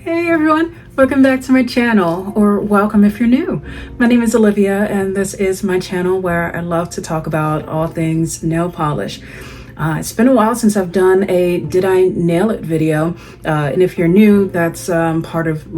Hey everyone, welcome back to my channel, or welcome if you're new. My name is Olivia and this is my channel where I love to talk about all things nail polish. It's been a while since I've done a Did I Nail It video, and if you're new, that's part of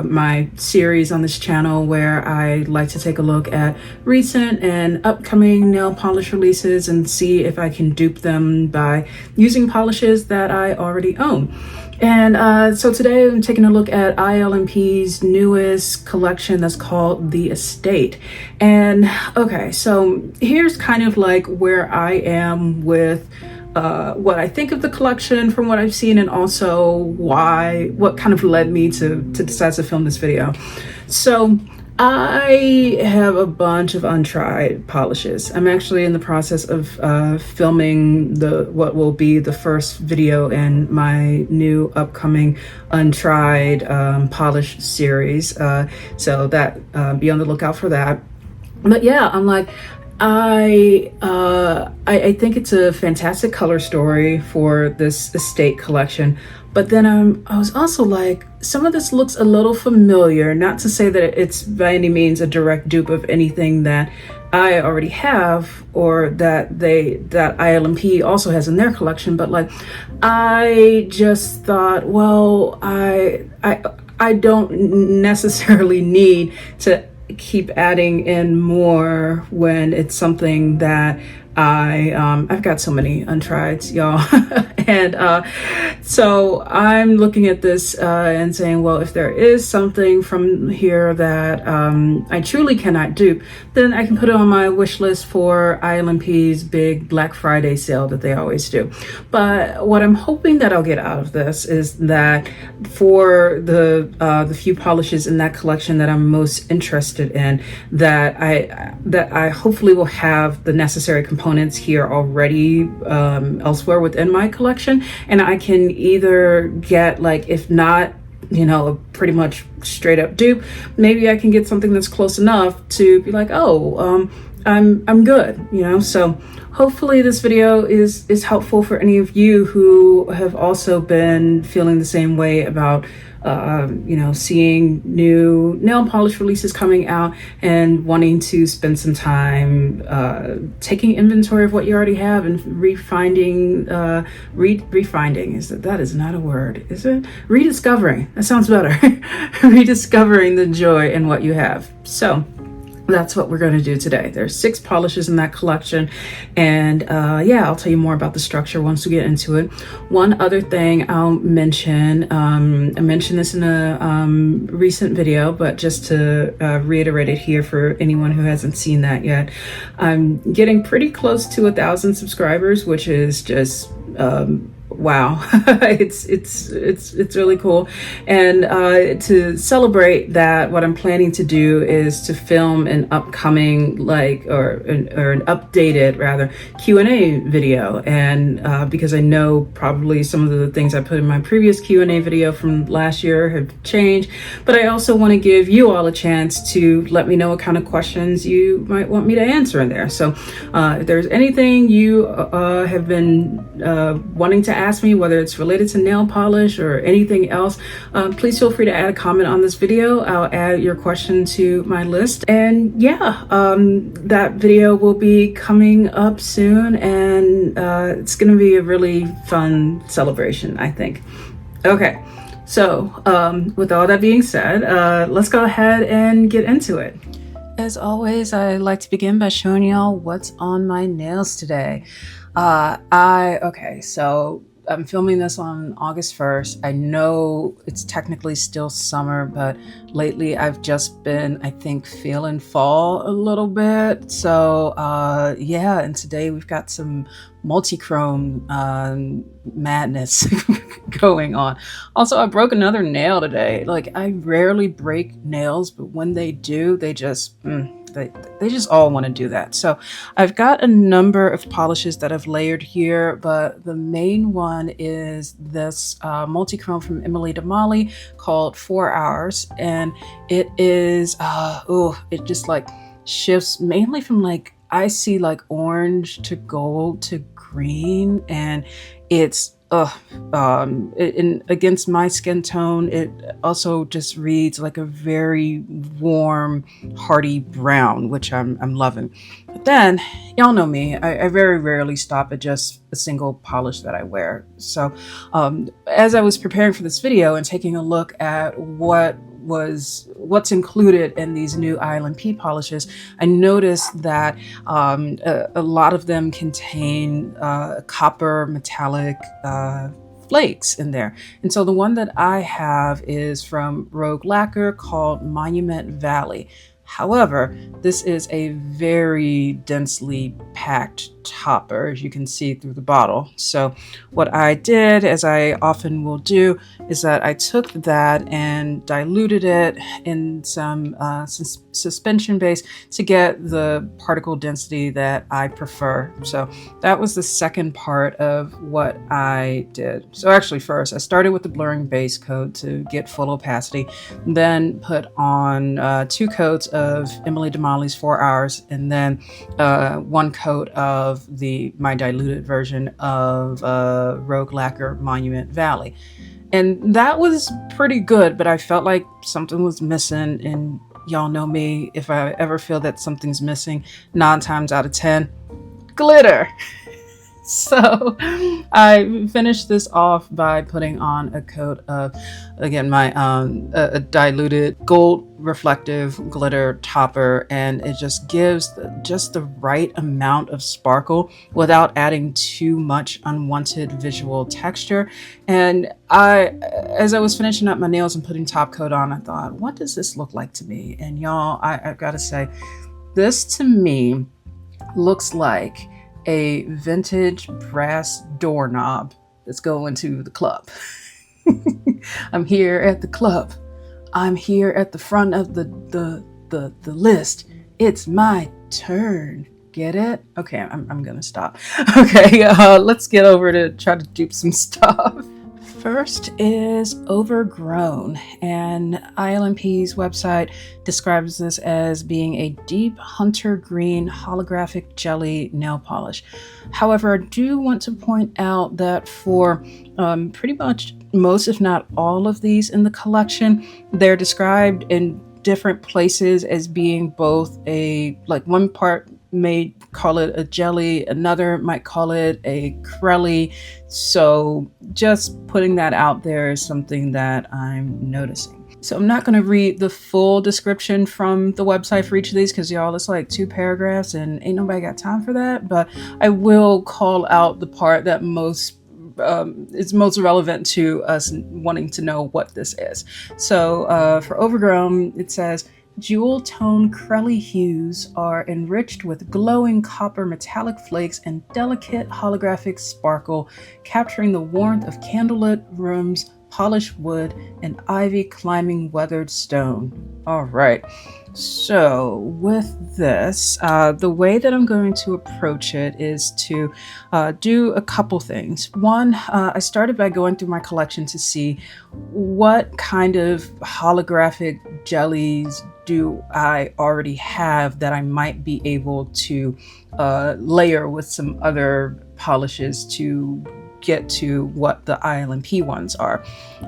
my series on this channel where I like to take a look at recent and upcoming nail polish releases and see if I can dupe them by using polishes that I already own. And so today I'm taking a look at ILNP's newest collection that's called The Estate. And okay, so here's kind of like where I am with what I think of the collection from what I've seen, and also what kind of led me to decide to film this video. So I have a bunch of untried polishes. I'm actually in the process of filming what will be the first video in my new upcoming untried polish series. So that be on the lookout for that. But yeah, I'm like, I think it's a fantastic color story for this estate collection. But then I was also like, some of this looks a little familiar. Not to say that it's by any means a direct dupe of anything that I already have, or that ILNP also has in their collection. But like, I just thought, well, I don't necessarily need to keep adding in more when it's something that I've got so many untrieds, y'all. And so I'm looking at this and saying, well, if there is something from here that I truly cannot dupe, then I can put it on my wish list for ILNP's big Black Friday sale that they always do. But what I'm hoping that I'll get out of this is that for the few polishes in that collection that I'm most interested in, that I hopefully will have the necessary components here already elsewhere within my collection, and I can either get, like, if not, you know, a pretty much straight up dupe, maybe I can get something that's close enough to be like, oh, I'm good, you know. So hopefully this video is helpful for any of you who have also been feeling the same way about you know, seeing new nail polish releases coming out and wanting to spend some time taking inventory of what you already have and refinding that is not a word, is it? Rediscovering, that sounds better. Rediscovering the joy in what you have. So that's what we're going to do today. There's 6 polishes in that collection, and yeah, I'll tell you more about the structure once we get into it. One other thing I'll mention, I mentioned this in a recent video, but just to reiterate it here for anyone who hasn't seen that yet, I'm getting pretty close to 1,000 subscribers, which is just wow. it's really cool. And to celebrate that, what I'm planning to do is to film an upcoming, like, or an updated rather Q&A video. And because I know probably some of the things I put in my previous Q&A video from last year have changed, but I also want to give you all a chance to let me know what kind of questions you might want me to answer in there. So if there's anything you have been wanting to ask me, whether it's related to nail polish or anything else, please feel free to add a comment on this video. I'll add your question to my list. And yeah, that video will be coming up soon, and it's gonna be a really fun celebration, I think. Okay, so with all that being said, let's go ahead and get into it. As always, I like to begin by showing y'all what's on my nails today. Okay, so I'm filming this on August 1st. I know it's technically still summer, but lately I've just been, I think, feeling fall a little bit. So yeah, and today we've got some multi-chrome madness going on. Also, I broke another nail today. Like, I rarely break nails, but when they do, they just they just all want to do that. So I've got a number of polishes that I've layered here, but the main one is this multi-chrome from Emily Damali called 4 Hours, and it is it just like shifts mainly from, like, I see like orange to gold to green, and it's against my skin tone, it also just reads like a very warm, hearty brown, which I'm loving. But then, y'all know me, I very rarely stop at just a single polish that I wear. So as I was preparing for this video and taking a look at what's included in these new ILNP polishes, I noticed that a lot of them contain copper metallic flakes in there. And so the one that I have is from Rogue Lacquer called Monument Valley. However, this is a very densely packed topper, as you can see through the bottle. So what I did, as I often will do, is that I took that and diluted it in some suspension base to get the particle density that I prefer. So that was the second part of what I did. So actually first, I started with the blurring base coat to get full opacity, then put on 2 coats of Emily DeMolly's 4 Hours, and then 1 coat of my diluted version of Rogue Lacquer Monument Valley. And that was pretty good, but I felt like something was missing. And y'all know me, if I ever feel that something's missing, 9 times out of 10, glitter. So I finished this off by putting on a coat of, again, my a diluted gold reflective glitter topper, and it just gives just the right amount of sparkle without adding too much unwanted visual texture. And as I was finishing up my nails and putting top coat on, I thought, what does this look like to me? And y'all, I've got to say, this to me looks like a vintage brass doorknob that's going to the club. I'm here at the club. I'm here at the front of the list. It's my turn. Get it? Okay, I'm gonna stop. Okay, let's get over to try to dupe some stuff. First is Overgrown, and ILNP's website describes this as being a deep hunter green holographic jelly nail polish. However, I do want to point out that for pretty much most, if not all of these in the collection, they're described in different places as being both one part may call it a jelly, another might call it a crelly. So just putting that out there is something that I'm noticing. So I'm not going to read the full description from the website for each of these, because y'all, it's like 2 paragraphs and ain't nobody got time for that. But I will call out the part that is most relevant to us wanting to know what this is. So for Overgrown, it says, jewel tone crelly hues are enriched with glowing copper metallic flakes and delicate holographic sparkle, capturing the warmth of candlelit rooms, polished wood, and ivy climbing weathered stone. All right. So with this, the way that I'm going to approach it is to do a couple things. One, I started by going through my collection to see what kind of holographic jellies do I already have that I might be able to layer with some other polishes to get to what the ILNP ones are.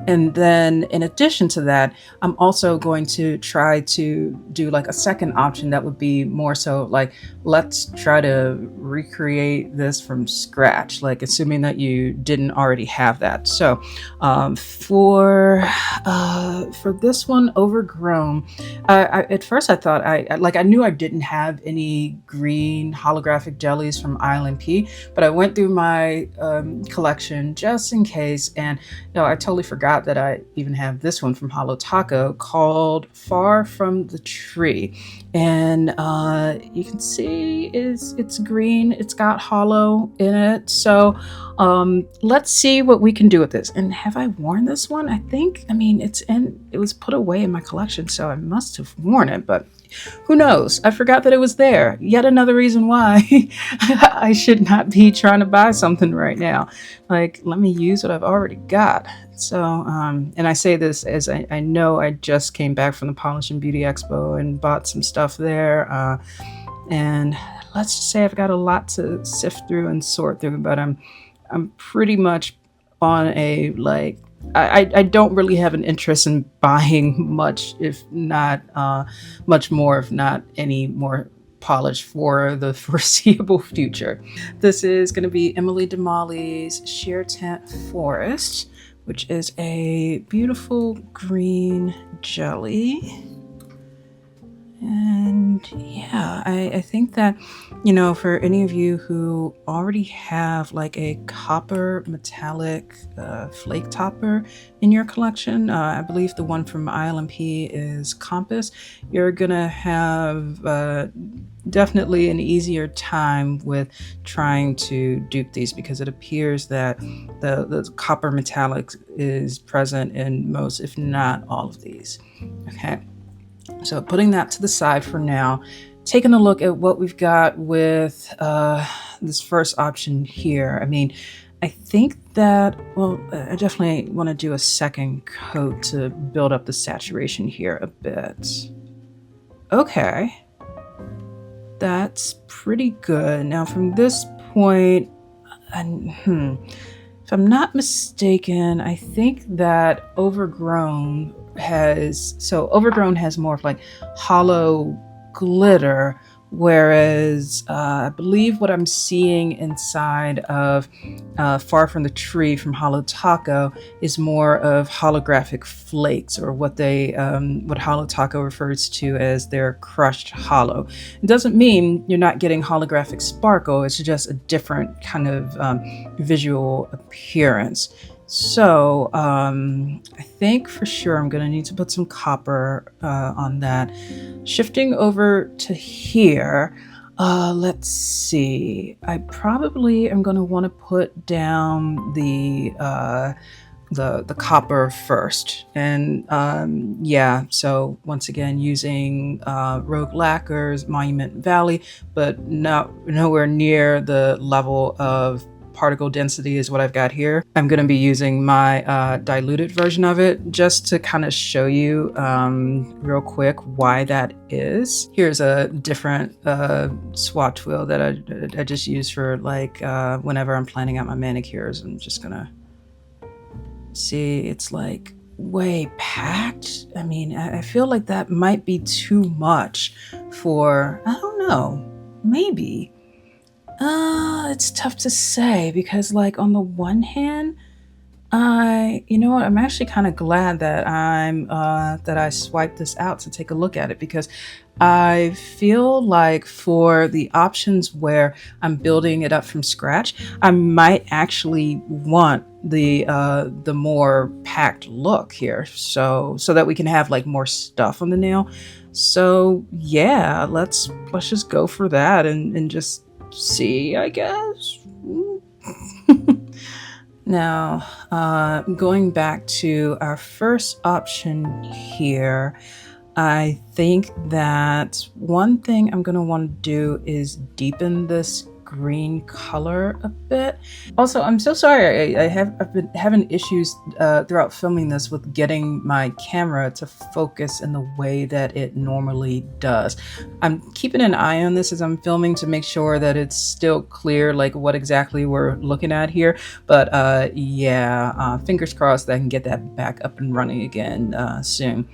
And then in addition to that, I'm also going to try to do like a second option that would be more so like, let's try to recreate this from scratch, like assuming that you didn't already have that. So for this one, Overgrown, at first I thought I knew I didn't have any green holographic jellies from ILNP, but I went through my collection just in case, and I totally forgot that I even have this one from Holo Taco called Far From the Tree. And you can see it's green, it's got hollow in it. So let's see what we can do with this. And have I worn this one? It was put away in my collection, so I must have worn it, but who knows? I forgot that it was there. Yet another reason why I should not be trying to buy something right now. Like, let me use what I've already got. So, and I say this as I know I just came back from the Polish and Beauty Expo and bought some stuff there. And let's just say I've got a lot to sift through and sort through, but I'm pretty much on a like, I don't really have an interest in buying much, if not much more, if not any more polish for the foreseeable future. This is going to be Emily Damali's Sheer Tint Forest, which is a beautiful green jelly. And yeah, I think that, you know, for any of you who already have like a copper metallic flake topper in your collection, I believe the one from ILNP is Compass, you're gonna have definitely an easier time with trying to dupe these, because it appears that the copper metallic is present in most, if not all of these. Okay. So putting that to the side for now, taking a look at what we've got with this first option here. I mean, I think that, well, I definitely want to do a second coat to build up the saturation here a bit. Okay. That's pretty good. Now from this point, if I'm not mistaken, I think that Overgrown has more of like hollow glitter, whereas I believe what I'm seeing inside of Far From the Tree from Holo Taco is more of holographic flakes, or what Holo Taco refers to as their crushed hollow. It doesn't mean you're not getting holographic sparkle, it's just a different kind of visual appearance. So I think for sure I'm going to need to put some copper on that. Shifting over to here, let's see. I probably am going to want to put down the copper first. And yeah, so once again, using Rogue Lacquer's Monument Valley, but nowhere near the level of particle density is what I've got here. I'm going to be using my diluted version of it just to kind of show you real quick why that is. Here's a different swatch wheel that I just use for like whenever I'm planning out my manicures. I'm just gonna see, it's like way packed. I mean, I feel like that might be too much for, I don't know, maybe. It's tough to say, because like on the one hand, you know what, I'm actually kind of glad that that I swiped this out to take a look at it, because I feel like for the options where I'm building it up from scratch, I might actually want the more packed look here, so that we can have like more stuff on the nail. So yeah, let's just go for that and just see, I guess. Now, going back to our first option here, I think that one thing I'm going to want to do is deepen this green color a bit. Also, I'm so sorry, I've been having issues throughout filming this with getting my camera to focus in the way that it normally does. I'm keeping an eye on this as I'm filming to make sure that it's still clear like what exactly we're looking at here, but yeah, fingers crossed that I can get that back up and running again soon.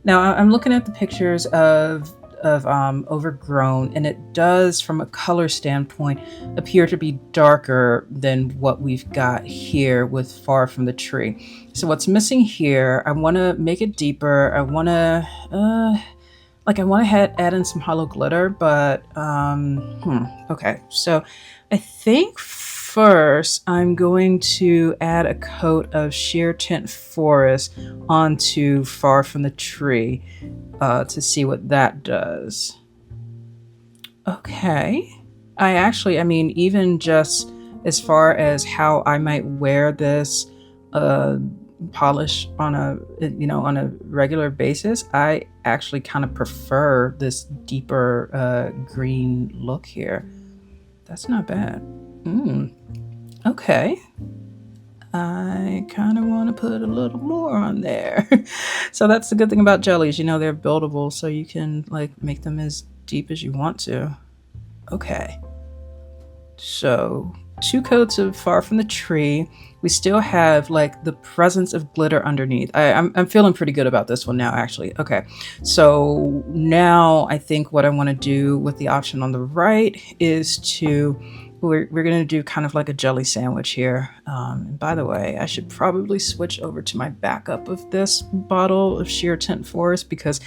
Now I'm looking at the pictures of Overgrown, and it does, from a color standpoint, appear to be darker than what we've got here with Far From the Tree. So what's missing here, I want to make it deeper. I want to add in some hollow glitter, but okay. So I think first I'm going to add a coat of Sheer Tint Forest onto Far From the Tree to see what that does. Okay. I mean, even just as far as how I might wear this polish on a regular basis, I actually kind of prefer this deeper green look here. That's not bad. Okay. I kind of want to put a little more on there. So that's the good thing about jellies, you know, they're buildable, so you can like make them as deep as you want to. Okay. So 2 coats of Far From the Tree. We still have like the presence of glitter underneath. I'm feeling pretty good about this one now, actually. Okay, so now I think what I want to do with the option on the right is we're going to do kind of like a jelly sandwich here. And by the way, I should probably switch over to my backup of this bottle of Sheer Tint Forest because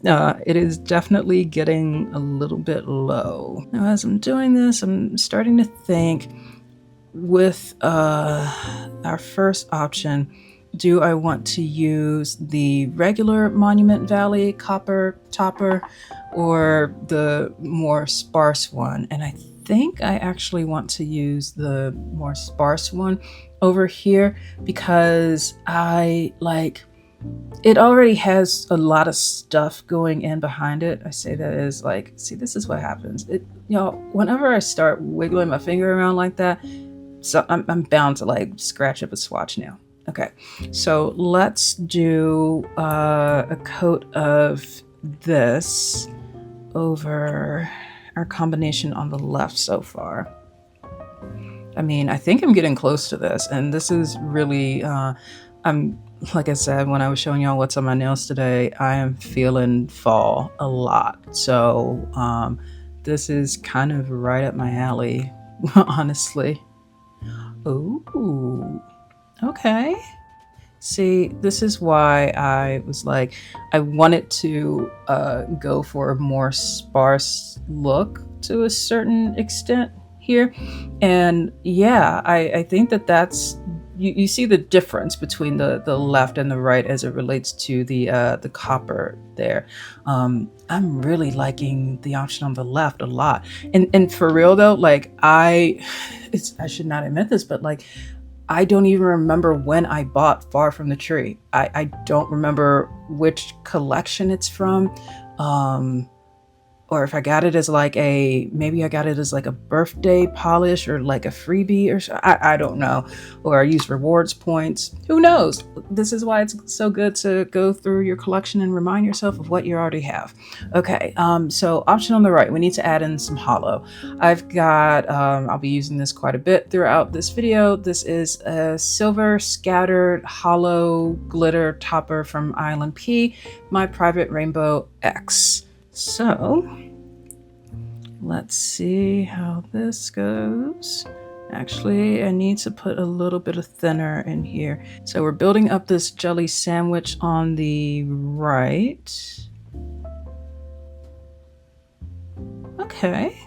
it is definitely getting a little bit low. Now, as I'm doing this, I'm starting to think, with our first option, do I want to use the regular Monument Valley copper topper or the more sparse one? And I think I actually want to use the more sparse one over here because I like it already has a lot of stuff going in behind it. I say that is like, see, this is what happens. Whenever I start wiggling my finger around like that, so I'm bound to like scratch up a swatch now. Okay, so let's do a coat of this over our combination on the left so far. I mean, I think I'm getting close to this, and this is really, like I said, when I was showing y'all what's on my nails today, I am feeling fall a lot. So this is kind of right up my alley, honestly. Ooh, okay. See, this is why I was like, I wanted to go for a more sparse look to a certain extent here. And yeah, I think that's, you see the difference between the left and the right as it relates to the copper there. I'm really liking the option on the left a lot. And for real though, like I should not admit this, but like, I don't even remember when I bought Far From the Tree. I don't remember which collection it's from. Or if I got it as like maybe I got it as like a birthday polish or like a freebie or so. I don't know. Or I use rewards points. Who knows? This is why it's so good to go through your collection and remind yourself of what you already have. Okay, so option on the right, we need to add in some holo. I've got, I'll be using this quite a bit throughout this video. This is a silver scattered holo glitter topper from ILNP, my Private Rainbow X. So let's see how this goes. Actually, I need to put a little bit of thinner in here. So we're building up this jelly sandwich on the right. Okay.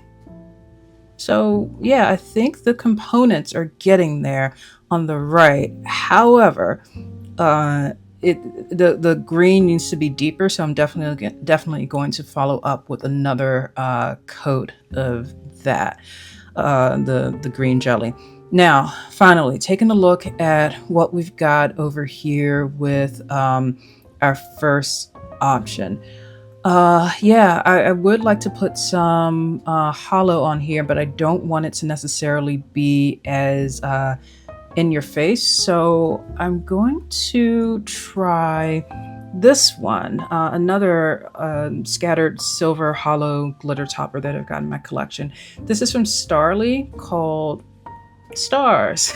So yeah, I think the components are getting there on the right. However, the green needs to be deeper, so I'm definitely going to follow up with another coat of that, the green jelly. Now, finally, taking a look at what we've got over here with our first option. Yeah, I would like to put some holo on here, but I don't want it to necessarily be as in your face. So I'm going to try this one, another scattered silver holo glitter topper that I've got in my collection. This is from Starly called Stars.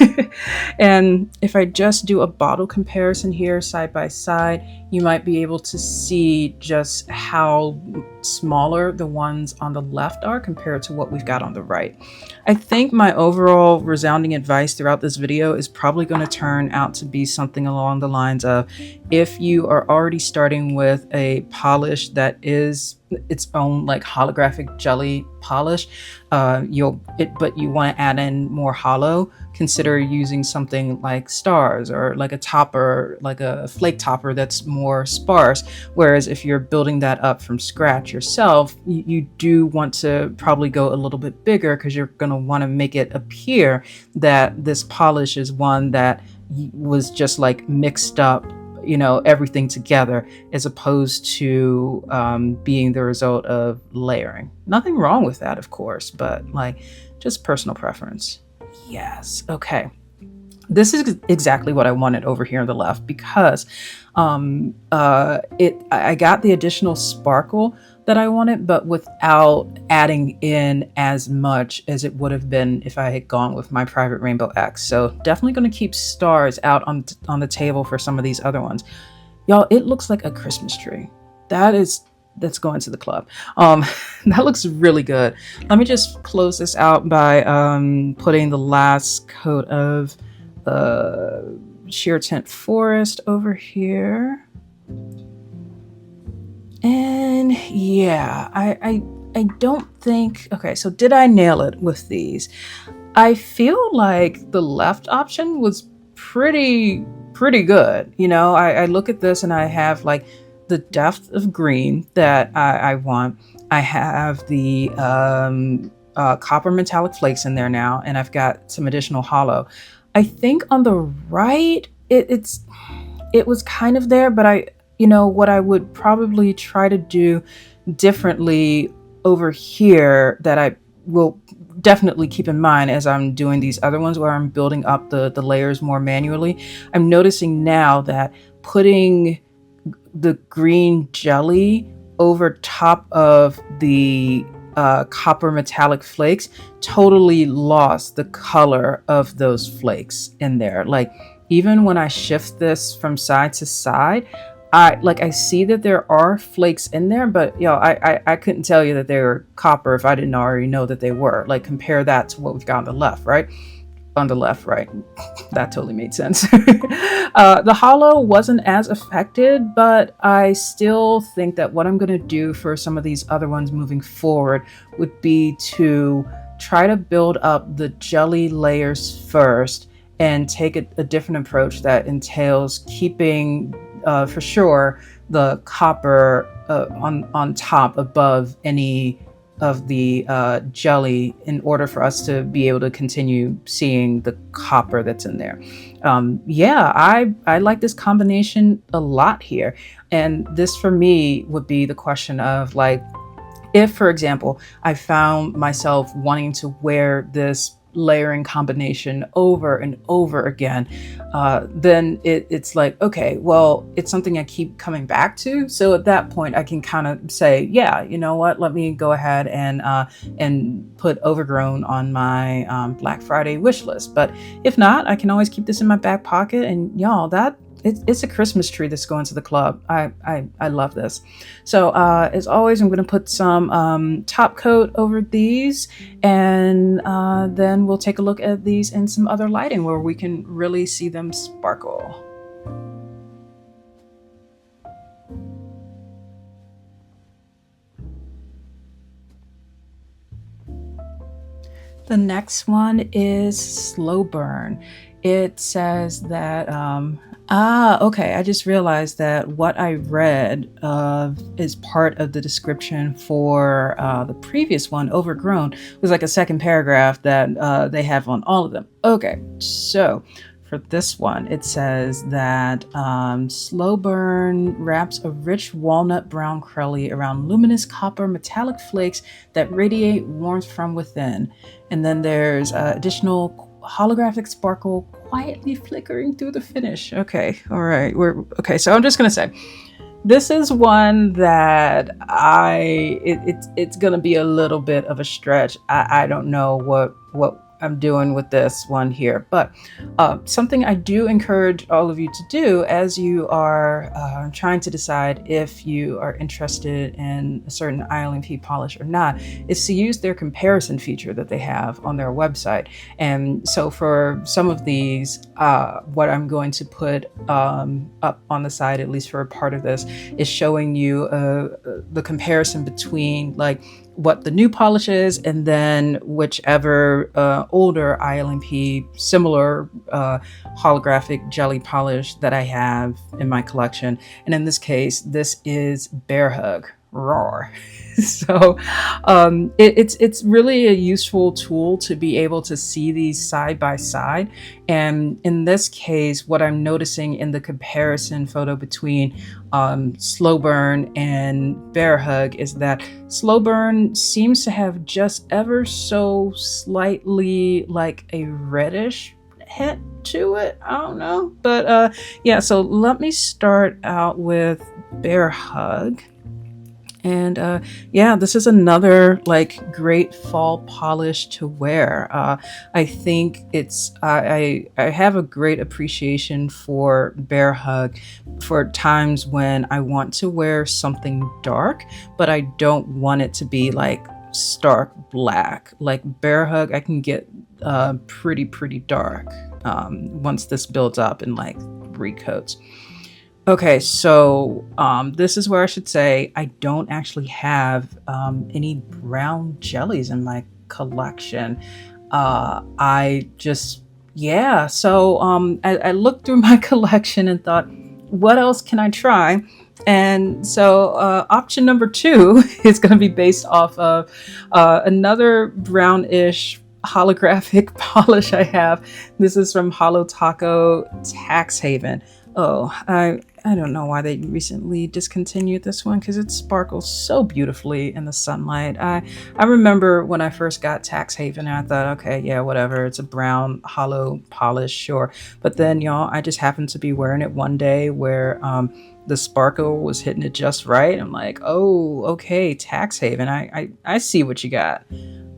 And if I just do a bottle comparison here side by side, you might be able to see just how smaller the ones on the left are compared to what we've got on the right. I think my overall resounding advice throughout this video is probably going to turn out to be something along the lines of, if you are already starting with a polish that is its own like holographic jelly polish, but you want to add in more holo, consider using something like Stars or like a topper, like a flake topper that's more sparse. Whereas if you're building that up from scratch yourself, you do want to probably go a little bit bigger because you're going to want to make it appear that this polish is one that was just like mixed up, you know, everything together, as opposed to being the result of layering. Nothing wrong with that, of course, but like just personal preference. Yes. Okay. This is exactly what I wanted over here on the left, because I got the additional sparkle, that I wanted, but without adding in as much as it would have been if I had gone with my Private Rainbow X. So definitely going to keep stars out on the table for some of these other ones. Y'all, it looks like a Christmas tree. That's going to the club. That looks really good. Let me just close this out by putting the last coat of sheer tint forest over here. And yeah, I don't think, okay, so did I nail it with these? I feel like the left option was pretty good. You know, I look at this and I have like the depth of green that I want. I have the copper metallic flakes in there now, and I've got some additional hollow. I think on the right, it was kind of there, but what I would probably try to do differently over here that I will definitely keep in mind as I'm doing these other ones where I'm building up the layers more manually. I'm noticing now that putting the green jelly over top of the copper metallic flakes totally lost the color of those flakes in there. Like, even when I shift this from side to side, I see that there are flakes in there, but I couldn't tell you that they were copper if I didn't already know that they were. Like, compare that to what we've got on the left, right? On the left, right? That totally made sense. The hollow wasn't as affected, but I still think that what I'm going to do for some of these other ones moving forward would be to try to build up the jelly layers first and take a different approach that entails keeping for sure the copper on top above any of the jelly in order for us to be able to continue seeing the copper that's in there. I like this combination a lot here. And this for me would be the question of, like, if, for example, I found myself wanting to wear this layering combination over and over again, then it's like, okay, well, it's something I keep coming back to. So at that point, I can kind of say, yeah, you know what? Let me go ahead and put Overgrown on my Black Friday wish list. But if not, I can always keep this in my back pocket. And y'all, it's a Christmas tree that's going to the club. I love this. So as always, I'm going to put some top coat over these, and then we'll take a look at these in some other lighting where we can really see them sparkle. The next one is Slow Burn. It says that, okay, I just realized that what I read is part of the description for the previous one, Overgrown, was like a second paragraph that they have on all of them. Okay, so for this one, it says that Slow Burn wraps a rich walnut brown crelly around luminous copper metallic flakes that radiate warmth from within. And then there's additional holographic sparkle quietly flickering through the finish. Okay, all right. Okay, so I'm just gonna say, this is one that it's gonna be a little bit of a stretch. I don't know what I'm doing with this one here, but something I do encourage all of you to do as you are trying to decide if you are interested in a certain ILNP polish or not is to use their comparison feature that they have on their website. And so for some of these, what I'm going to put up on the side, at least for a part of this, is showing you the comparison between like what the new polish is and then whichever older ILNP similar holographic jelly polish that I have in my collection. And in this case, this is Bear Hug. Roar. So it's really a useful tool to be able to see these side by side. And in this case, what I'm noticing in the comparison photo between Slow Burn and Bear Hug is that Slow Burn seems to have just ever so slightly like a reddish hint to it. I don't know. But yeah, so let me start out with Bear Hug. And yeah, this is another like great fall polish to wear. I think I have a great appreciation for Bear Hug for times when I want to wear something dark, but I don't want it to be like stark black. Like Bear Hug, I can get pretty dark once this builds up in like 3 coats. Okay, so this is where I should say I don't actually have any brown jellies in my collection. I just, yeah, so I looked through my collection and thought, what else can I try? And so option number 2 is going to be based off of another brownish holographic polish I have. This is from Holo Taco Tax Haven. Oh, I don't know why they recently discontinued this one because it sparkles so beautifully in the sunlight. I remember when I first got Tax Haven and I thought, okay, yeah, whatever. It's a brown hollow polish, sure. But then, y'all, I just happened to be wearing it one day where the sparkle was hitting it just right. I'm like, oh, okay, Tax Haven. I see what you got.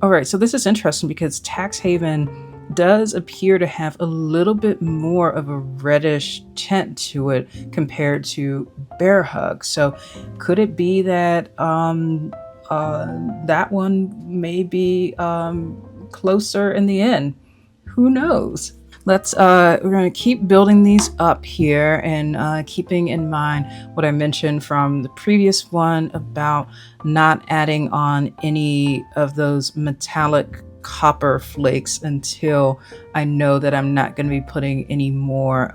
All right, so this is interesting because Tax Haven does appear to have a little bit more of a reddish tint to it compared to Bear Hug. So could it be that that one may be closer in the end? Who knows? We're going to keep building these up here and keeping in mind what I mentioned from the previous one about not adding on any of those metallic copper flakes until I know that I'm not going to be putting any more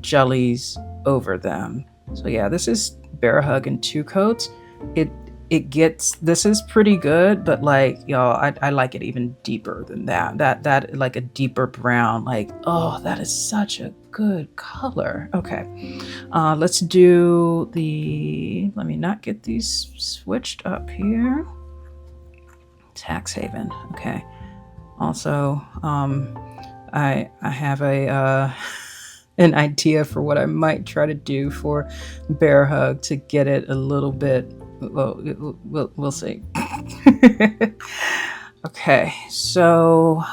jellies over them. So yeah, this is Bear Hug in 2 coats. This is pretty good, but like, y'all, I like it even deeper than that. That like a deeper brown, like, oh, that is such a good color. Okay, let's do let me not get these switched up here. Tax Haven. Okay. Also, I have an idea for what I might try to do for Bear Hug to get it a little bit. Well, we'll see. Okay, so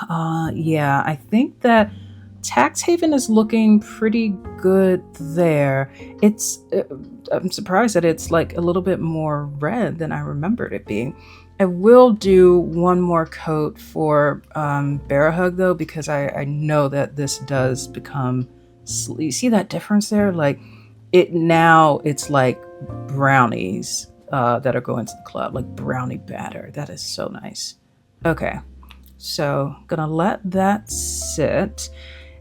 yeah, I think that Tax Haven is looking pretty good there. I'm surprised that it's like a little bit more red than I remembered it being. I will do one more coat for Bear Hug though, because I know that this does become, you see that difference there? Like it's like brownies that are going to the club, like brownie batter. That is so nice. Okay, so gonna let that sit.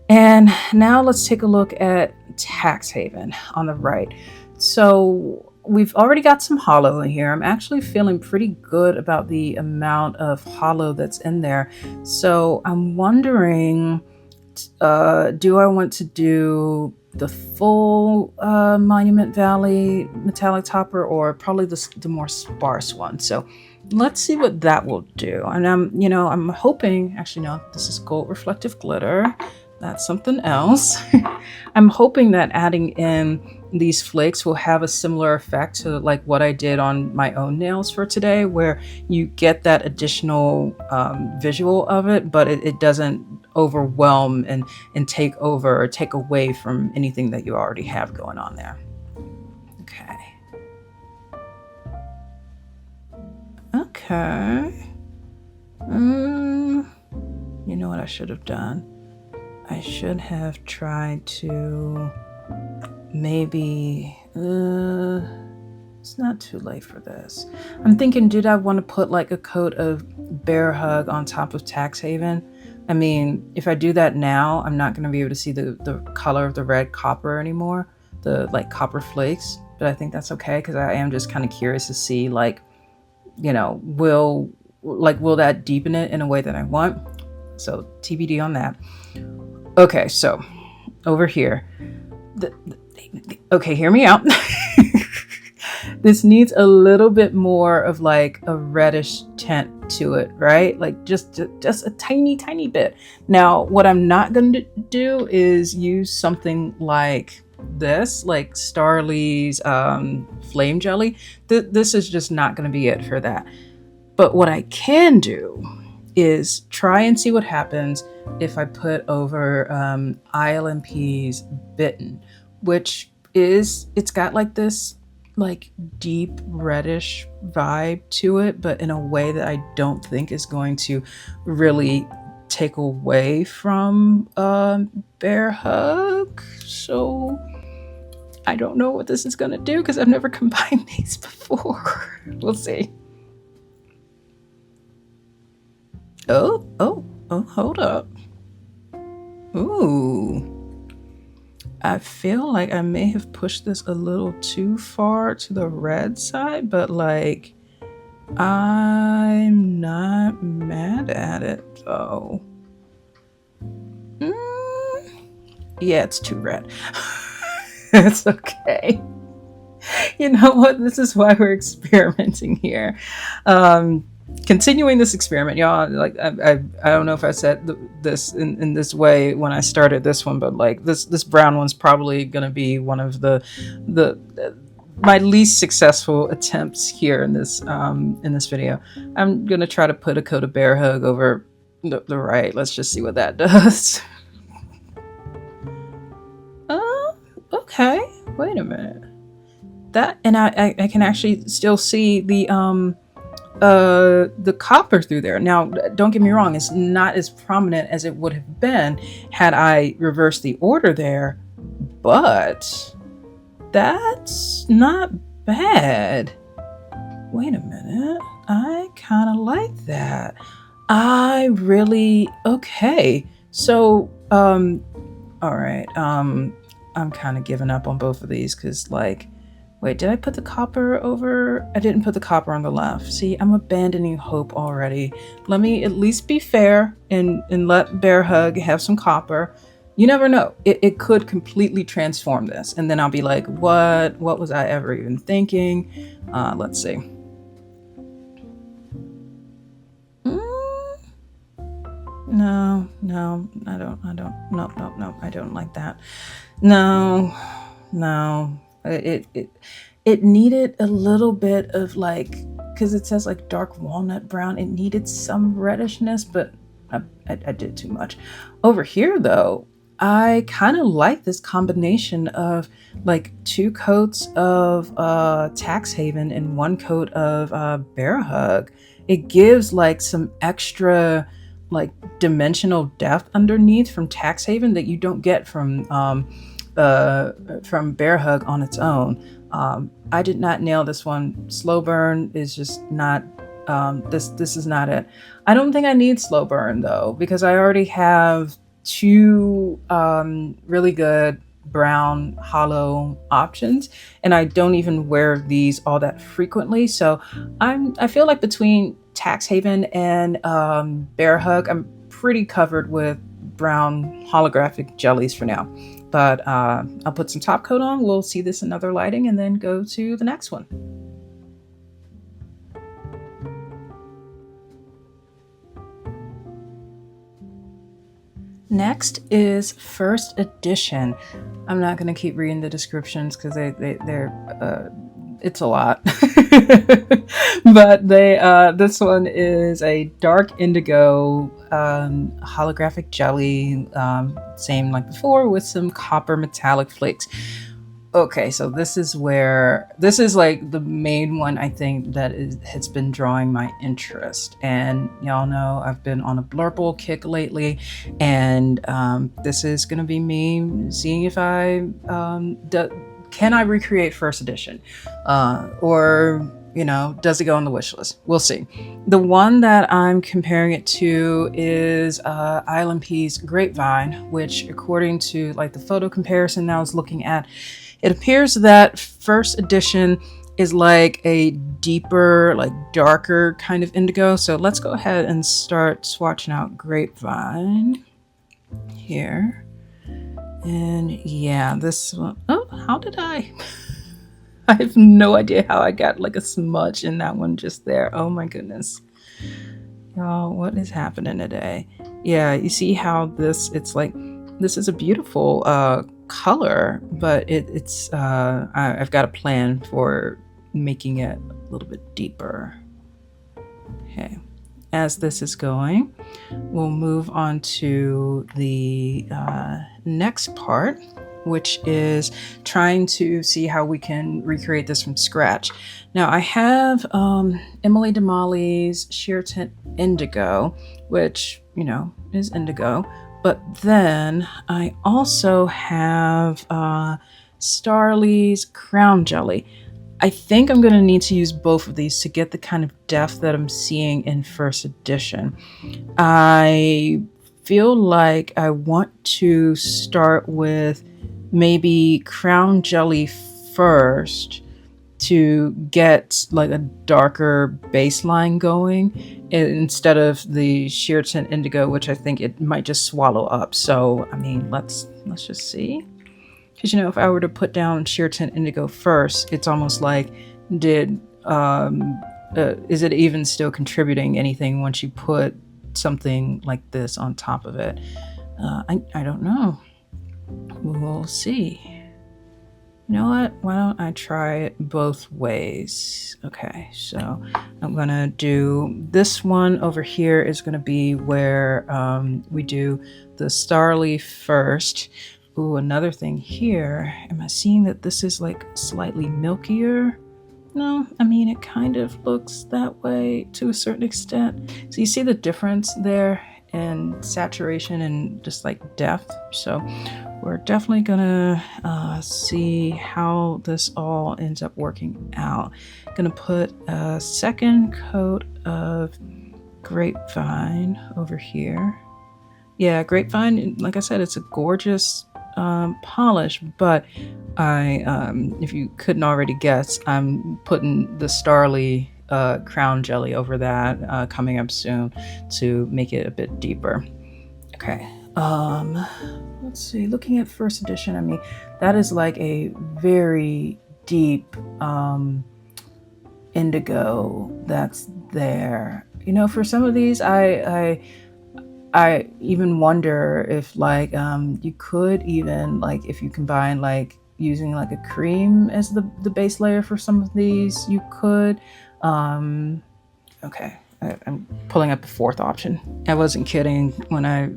And now let's take a look at Tax Haven on the right. So we've already got some hollow in here. I'm actually feeling pretty good about the amount of hollow that's in there. So I'm wondering, do I want to do the full Monument Valley metallic topper or probably the more sparse one? So let's see what that will do. And I'm hoping, actually no, this is gold reflective glitter. That's something else. I'm hoping that adding in these flakes will have a similar effect to like what I did on my own nails for today, where you get that additional visual of it, but it doesn't overwhelm and take over or take away from anything that you already have going on there. Okay. You know what I should have done? I should have tried to maybe, it's not too late for this. I'm thinking, did I want to put like a coat of Bear Hug on top of Tax Haven? I mean, if I do that now, I'm not going to be able to see the color of the red copper anymore, the like copper flakes, but I think that's okay because I am just kind of curious to see like, will that deepen it in a way that I want? So TBD on that. Okay, so over here, okay, hear me out. This needs a little bit more of like a reddish tint to it, right? Like just a tiny bit. Now, what I'm not going to do is use something like this, like Starly's flame jelly, this is just not going to be it for that. But what I can do is try and see what happens if I put over ILNP's Bitten, which is, it's got like this like deep reddish vibe to it, but in a way that I don't think is going to really take away from Bear Hug. So I don't know what this is going to do because I've never combined these before. We'll see. Oh, hold up. Ooh. I feel like I may have pushed this a little too far to the red side, but like, I'm not mad at it though. Yeah, it's too red. It's okay. You know what? This is why we're experimenting here. Continuing this experiment, y'all. Like I don't know if I said this in this way when I started this one, but like this brown one's probably gonna be one of the my least successful attempts here in this video. I'm gonna try to put a coat of Bear Hug over the right. Let's just see what that does. Okay. Wait a minute. That, and I can actually still see the copper through there. Now, don't get me wrong, it's not as prominent as it would have been had I reversed the order there, but that's not bad. Wait a minute. I kind of like that. Okay. So, all right. I'm kind of giving up on both of these because, like, wait, did I put the copper over? I didn't put the copper on the left. See, I'm abandoning hope already. Let me at least be fair and let Bear Hug have some copper. You never know. It could completely transform this. And then I'll be like, what was I ever even thinking? Let's see. No, I don't, no, I don't like that. No, it needed a little bit of like, because it says like dark walnut brown, it needed some reddishness, but I did too much. Over here though, I kind of like this combination of like 2 coats of Tax Haven and 1 coat of Bear Hug. It gives like some extra like dimensional depth underneath from Tax Haven that you don't get from Bear Hug on its own. I did not nail this one. Slow burn is just not, this is not it. I don't think I need slow burn though, because I already have 2 really good brown hollow options, and I don't even wear these all that frequently. So I feel like between Tax Haven and Bear Hug, I'm pretty covered with brown holographic jellies for now. But I'll put some top coat on. We'll see this in other lighting and then go to the next one. Next is first edition. I'm not going to keep reading the descriptions because they're it's a lot. But this one is a dark indigo holographic jelly, same like before, with some copper metallic flakes. Okay, so this is like the main one I think that has been drawing my interest. And y'all know I've been on a blurple kick lately, and this is gonna be me seeing if I can I recreate first edition, or you know, does it go on the wish list? We'll see. The one that I'm comparing it to is ILNP's Grapevine, which according to like the photo comparison that I was looking at, it appears that first edition is like a deeper, like darker kind of indigo. So let's go ahead and start swatching out Grapevine here. And yeah, this one, oh, how did I have no idea how I got like a smudge in that one just there. Oh my goodness. Y'all, what is happening today? Yeah, you see how it's like this is a beautiful color, but I've got a plan for making it a little bit deeper. Okay, as this is going, we'll move on to the next part, which is trying to see how we can recreate this from scratch. Now I have Emily Damali's Sheer Tint Indigo, which, you know, is indigo, but then I also have Starly's Crown Jelly. I think I'm going to need to use both of these to get the kind of depth that I'm seeing in first edition. I feel like I want to start with maybe Crown Jelly first to get like a darker baseline going instead of the Sheer Tint Indigo, which I think it might just swallow up. So, I mean, let's just see. Because, you know, if I were to put down Sheer Tint Indigo first, it's almost like, is it even still contributing anything once you put something like this on top of it? I don't know. We'll see. You know what? Why don't I try it both ways? Okay, so I'm gonna do this one over here is gonna be where we do the Starly first. Ooh, another thing here. Am I seeing that this is like slightly milkier? No, I mean, it kind of looks that way to a certain extent. So you see the difference there in saturation and just like depth. So we're definitely gonna see how this all ends up working out. Gonna put a second coat of Grapevine over here. Yeah, Grapevine, like I said, it's a gorgeous polish, but if you couldn't already guess, I'm putting the Starly Crown Jelly over that coming up soon to make it a bit deeper. Okay, let's see, looking at first edition, I mean, that is like a very deep indigo that's there. You know, for some of these, I even wonder if like you could even like if you combine like using like a cream as the base layer for some of these, you could. Okay, I'm pulling up the fourth option. I wasn't kidding when I,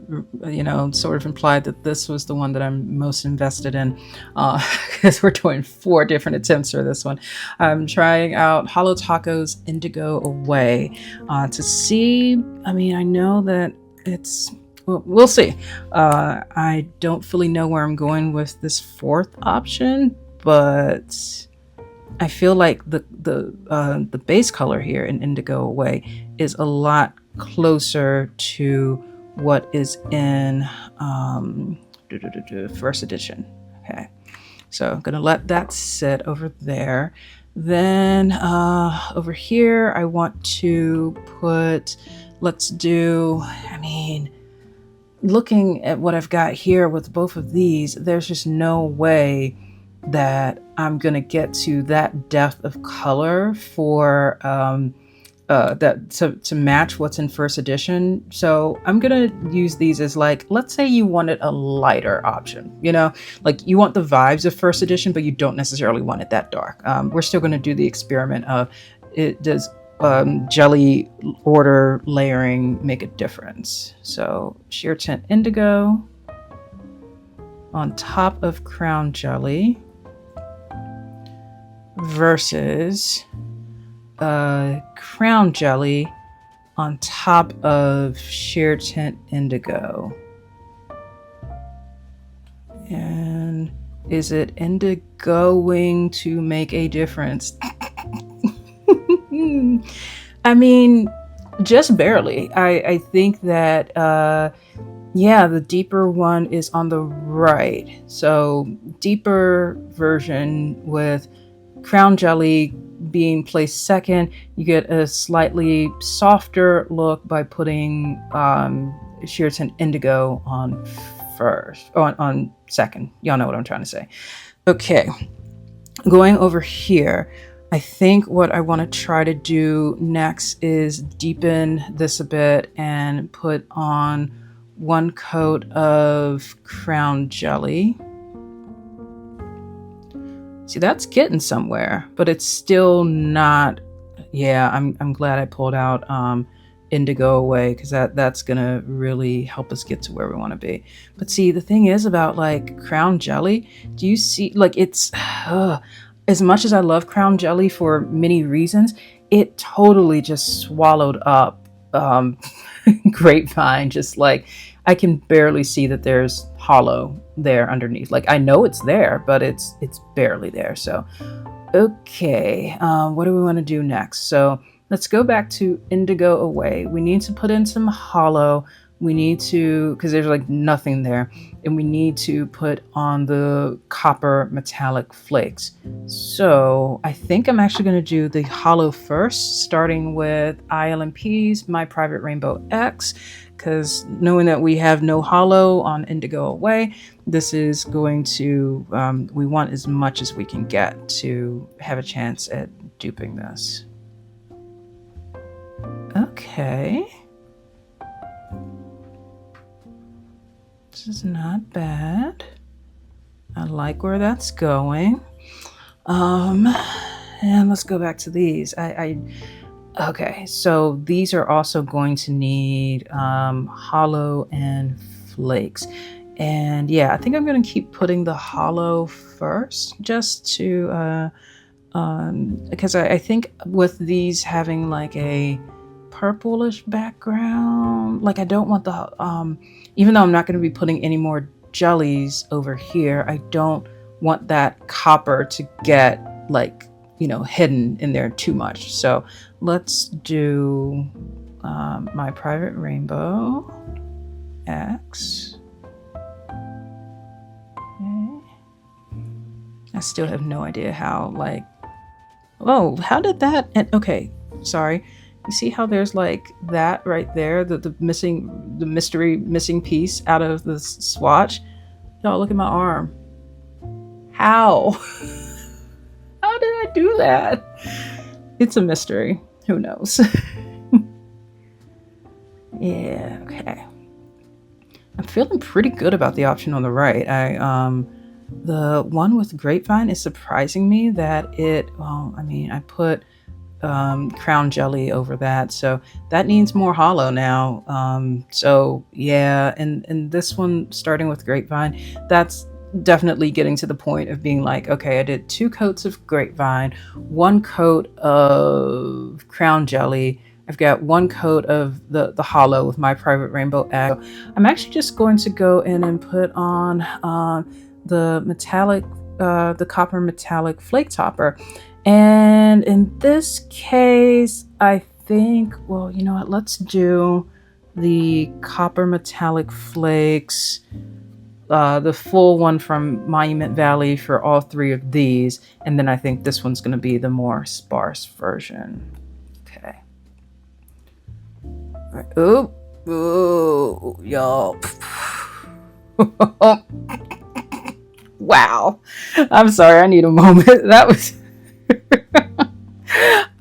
you know, sort of implied that this was the one that I'm most invested in, because we're doing 4 different attempts for this one. I'm trying out Holo Taco's Indigo Away to see. I mean, I know that we'll see. I don't fully know where I'm going with this fourth option, but I feel like the base color here in Indigo Away is a lot closer to what is in first edition. Okay, so I'm gonna let that sit over there. Then over here, I want to put. Let's do, I mean, looking at what I've got here with both of these, there's just no way that I'm going to get to that depth of color for that to match what's in first edition. So I'm going to use these as like, let's say you wanted a lighter option, you know, like you want the vibes of first edition, but you don't necessarily want it that dark. We're still going to do the experiment of does jelly order layering make a difference. So Sheer Tint Indigo on top of Crown Jelly versus Crown Jelly on top of Sheer Tint Indigo. And is it indigoing to make a difference? I mean, just barely. I think that, yeah, the deeper one is on the right. So deeper version with Crown Jelly being placed second, you get a slightly softer look by putting Sheer Tint Indigo on first, on second. Y'all know what I'm trying to say. Okay, going over here. I think what I want to try to do next is deepen this a bit and put on 1 coat of crown jelly. See, that's getting somewhere, but it's still not. Yeah, I'm glad I pulled out indigo away, because that's gonna really help us get to where we want to be. But see, the thing is about like crown jelly, do you see, like, it's as much as I love crown jelly for many reasons, it totally just swallowed up grapevine. Just like, I can barely see that there's hollow there underneath. Like, I know it's there, but it's barely there. So okay, what do we want to do next? So let's go back to indigo away. We need to put in some hollow. We need to, because there's like nothing there, and we need to put on the copper metallic flakes. So I think I'm actually going to do the hollow first, starting with ILNP's My Private Rainbow X, because knowing that we have no hollow on indigo away, this is going to, we want as much as we can get to have a chance at duping this. Okay. This is not bad. I like where that's going. And let's go back to these. Okay, so these are also going to need hollow and flakes. And yeah, I think I'm going to keep putting the hollow first, just to, because I think with these having like a purplish background, like I don't want the, even though I'm not going to be putting any more jellies over here, I don't want that copper to get like, you know, hidden in there too much. So let's do My Private Rainbow X. Okay. I still have no idea how, like, oh, how did that, okay, sorry. You see how there's like that right there, the mystery missing piece out of the swatch? Y'all, look at my arm. How? How did I do that? It's a mystery. Who knows? Yeah, okay. I'm feeling pretty good about the option on the right. The one with grapevine is surprising me that it, well, I mean, I put crown jelly over that, so that needs more hollow now. So yeah, and this one starting with grapevine, that's definitely getting to the point of being like, okay, I did 2 coats of grapevine, 1 coat of crown jelly, I've got 1 coat of the hollow with My Private Rainbow X. I'm actually just going to go in and put on the metallic, the copper metallic flake topper. And in this case, I think, well, you know what, let's do the copper metallic flakes, the full one from Monument Valley for all 3 of these. And then I think this one's going to be the more sparse version. Okay. All right. Ooh, y'all. Wow. I'm sorry, I need a moment. That was...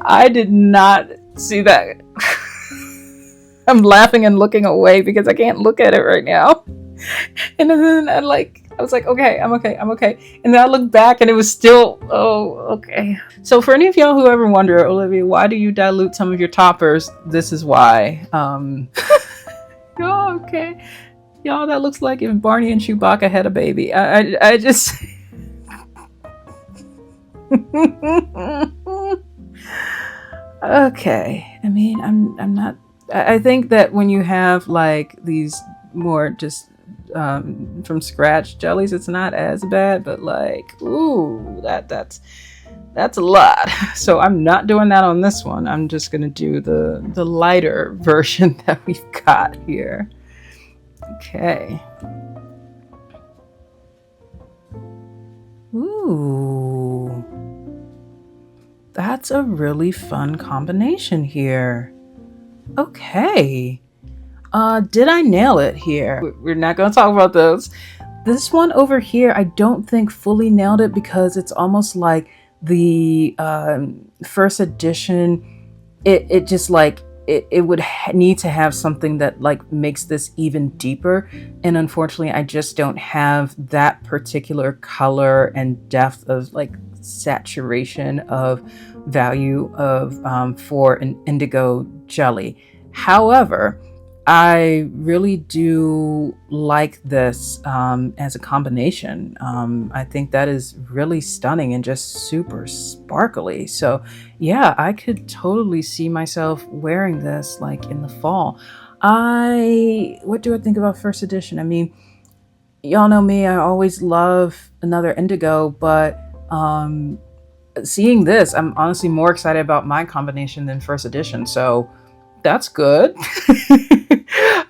I did not see that. I'm laughing and looking away because I can't look at it right now. And then I was like, okay, I'm okay. And then I looked back and it was still, oh, okay. So for any of y'all who ever wonder, Olivia, why do you dilute some of your toppers? This is why. Oh, okay. Y'all, that looks like if Barney and Chewbacca had a baby. I just... Okay, I mean, I'm not, I think that when you have like these more just from scratch jellies, it's not as bad, but like, ooh, that's a lot. So I'm not doing that on this one. I'm just gonna do the lighter version that we've got here. Okay. Ooh. That's a really fun combination here. Okay. Did I nail it here? We're not going to talk about those. This one over here, I don't think fully nailed it because it's almost like the first edition. It just like it would need to have something that like makes this even deeper, and unfortunately I just don't have that particular color and depth of like saturation of value of for an indigo jelly. However, I really do like this as a combination. I think that is really stunning and just super sparkly. So yeah, I could totally see myself wearing this like in the fall. What do I think about first edition? I mean, y'all know me, I always love another indigo, but seeing this, I'm honestly more excited about my combination than first edition. So that's good.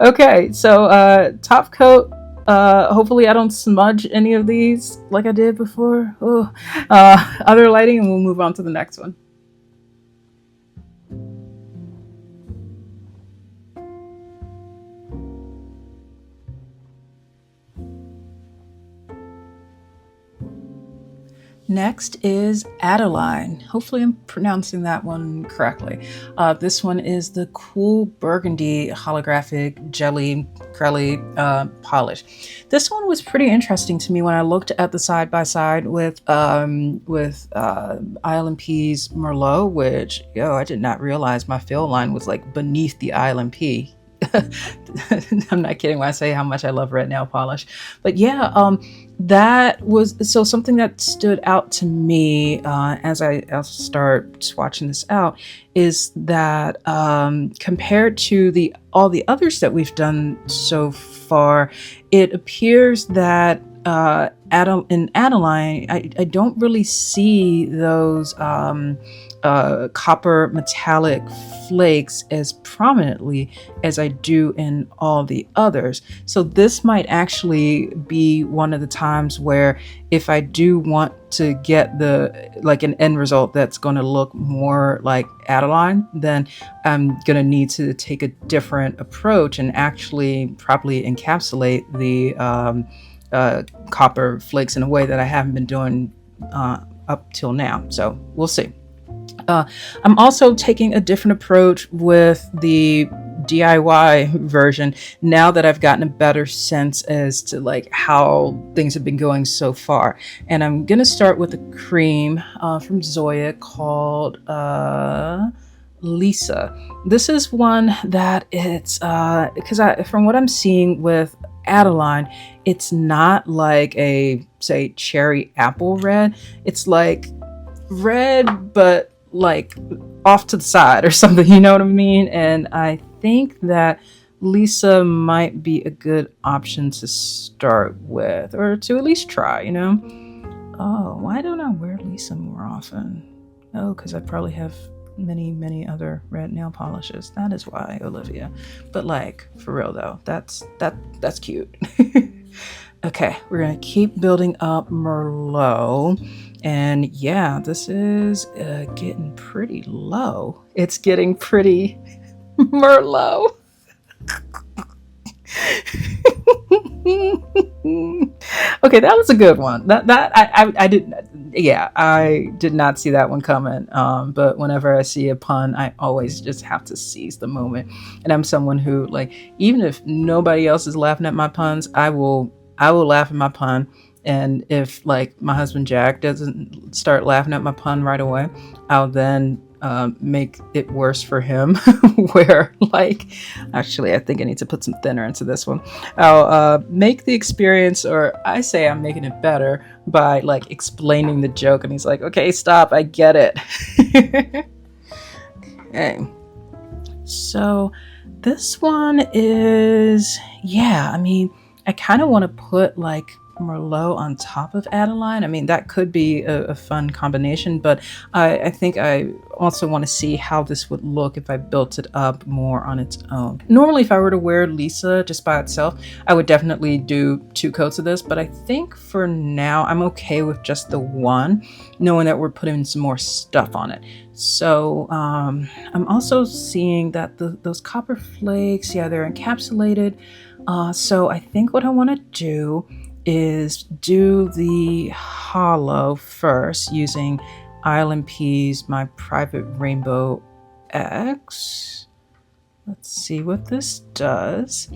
Okay, so top coat. Hopefully I don't smudge any of these like I did before. Oh, other lighting, and we'll move on to the next one. Next is Adaline. Hopefully, I'm pronouncing that one correctly. This one is the cool burgundy holographic jelly crelly polish. This one was pretty interesting to me when I looked at the side by side with ILNP's Merlot, which I did not realize my fill line was like beneath the ILNP. I'm not kidding when I say how much I love red nail polish. But yeah, that was so something that stood out to me as I start swatching this out is that compared to all the others that we've done so far, it appears that in Adaline, I don't really see those copper metallic flakes as prominently as I do in all the others. So this might actually be one of the times where if I do want to get an end result that's going to look more like Adaline, then I'm going to need to take a different approach and actually properly encapsulate the copper flakes in a way that I haven't been doing up till now. So we'll see. I'm also taking a different approach with the DIY version now that I've gotten a better sense as to like how things have been going so far. And I'm gonna start with a cream from Zoya called Lisa. This is one that it's because from what I'm seeing with Adaline, it's not like a say cherry apple red. It's like red but like off to the side or something, you know what I mean? And I think that Lisa might be a good option to start with, or to at least try, Oh, why don't I wear Lisa more often? Oh, because I probably have many other red nail polishes. That is why, Olivia. But like, for real though, that's cute. Okay, we're gonna keep building up Merlot. And yeah, this is getting pretty low. It's getting pretty Merlot. Okay, that was a good one. I did not see that one coming. But whenever I see a pun, I always just have to seize the moment. And I'm someone who like, even if nobody else is laughing at my puns, I will laugh at my pun. And if like my husband Jack doesn't start laughing at my pun right away, I'll then make it worse for him. Where like, actually, I think I need to put some thinner into this one. I'll make the experience, or I say I'm making it better by like explaining the joke, and he's like, "Okay, stop, I get it." Okay, so this one is I mean, I kind of want to put like Merlot on top of Adaline. I mean, that could be a fun combination, but I think I also want to see how this would look if I built it up more on its own. Normally, if I were to wear Lisa just by itself, I would definitely do 2 coats of this, but I think for now, I'm okay with just the one, knowing that we're putting some more stuff on it. So I'm also seeing that those copper flakes, they're encapsulated. So I think what I want to do is do the hollow first using ILNP's My Private Rainbow X. Let's see what this does.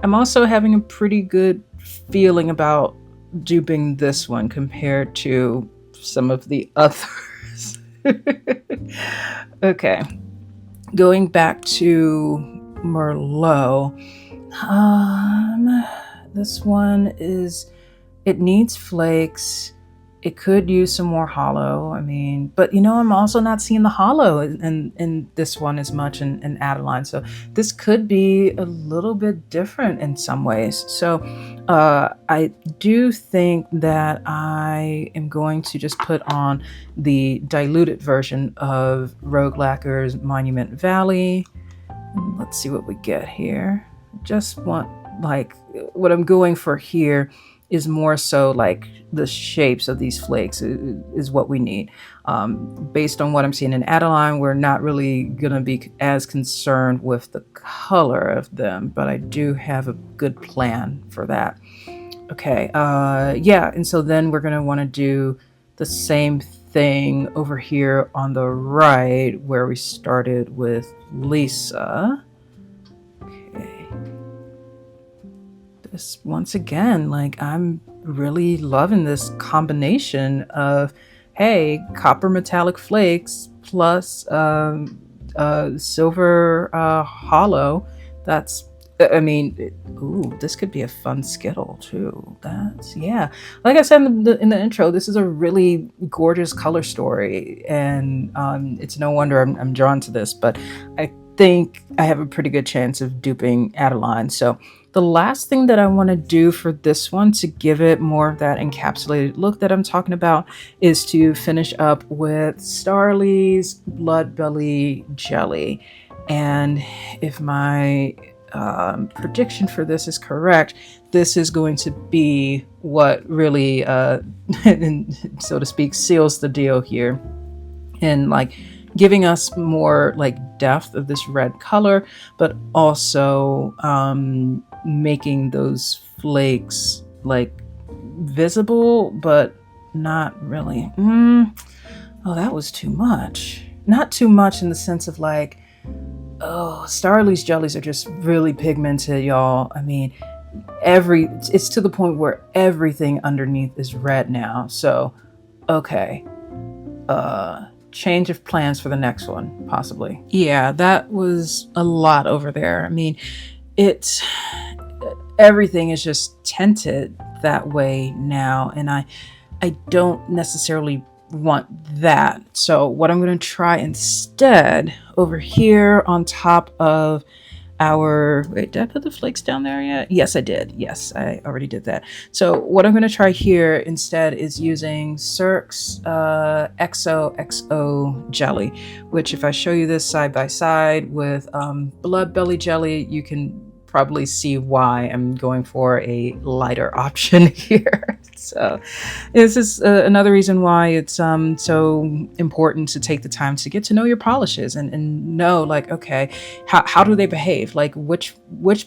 I'm also having a pretty good feeling about duping this one compared to some of the others. Okay, going back to Merlot. This one it needs flakes. It could use some more hollow. I mean, but I'm also not seeing the hollow in this one as much in Adaline. So this could be a little bit different in some ways. So I do think that I am going to just put on the diluted version of Rogue Lacquer's Monument Valley. And let's see what we get here. Just want, like, what I'm going for here is more so like the shapes of these flakes is what we need. Based on what I'm seeing in Adaline, we're not really gonna be as concerned with the color of them, but I do have a good plan for that. Okay, yeah, and so then we're gonna wanna do the same thing over here on the right where we started with Lisa. This, once again, like, I'm really loving this combination of, hey, copper metallic flakes plus silver hollow. That's, I mean, ooh, this could be a fun Skittle too. That's, yeah. Like I said in the intro, this is a really gorgeous color story, and it's no wonder I'm drawn to this. But I think I have a pretty good chance of duping Adaline. So the last thing that I want to do for this one to give it more of that encapsulated look that I'm talking about is to finish up with Starly's Blood Belly Jelly. And if my prediction for this is correct, this is going to be what really, so to speak, seals the deal here. And like giving us more like depth of this red color, but also making those flakes like visible, but not really. Oh, that was too much. Not too much in the sense of like, oh, Starly's jellies are just really pigmented, y'all. I mean, it's to the point where everything underneath is red now. So, okay. Change of plans for the next one, possibly. Yeah, that was a lot over there. I mean, everything is just tinted that way now, and I don't necessarily want that. So what I'm going to try instead over here on top of our, wait, did I put the flakes down there yet? Yes, I did. Yes, I already did that. So what I'm going to try here instead is using Cirque's XOXO jelly, which if I show you this side by side with Blood Belly jelly, you can probably see why I'm going for a lighter option here. So this is another reason why it's so important to take the time to get to know your polishes and know, like, okay, how do they behave? Like which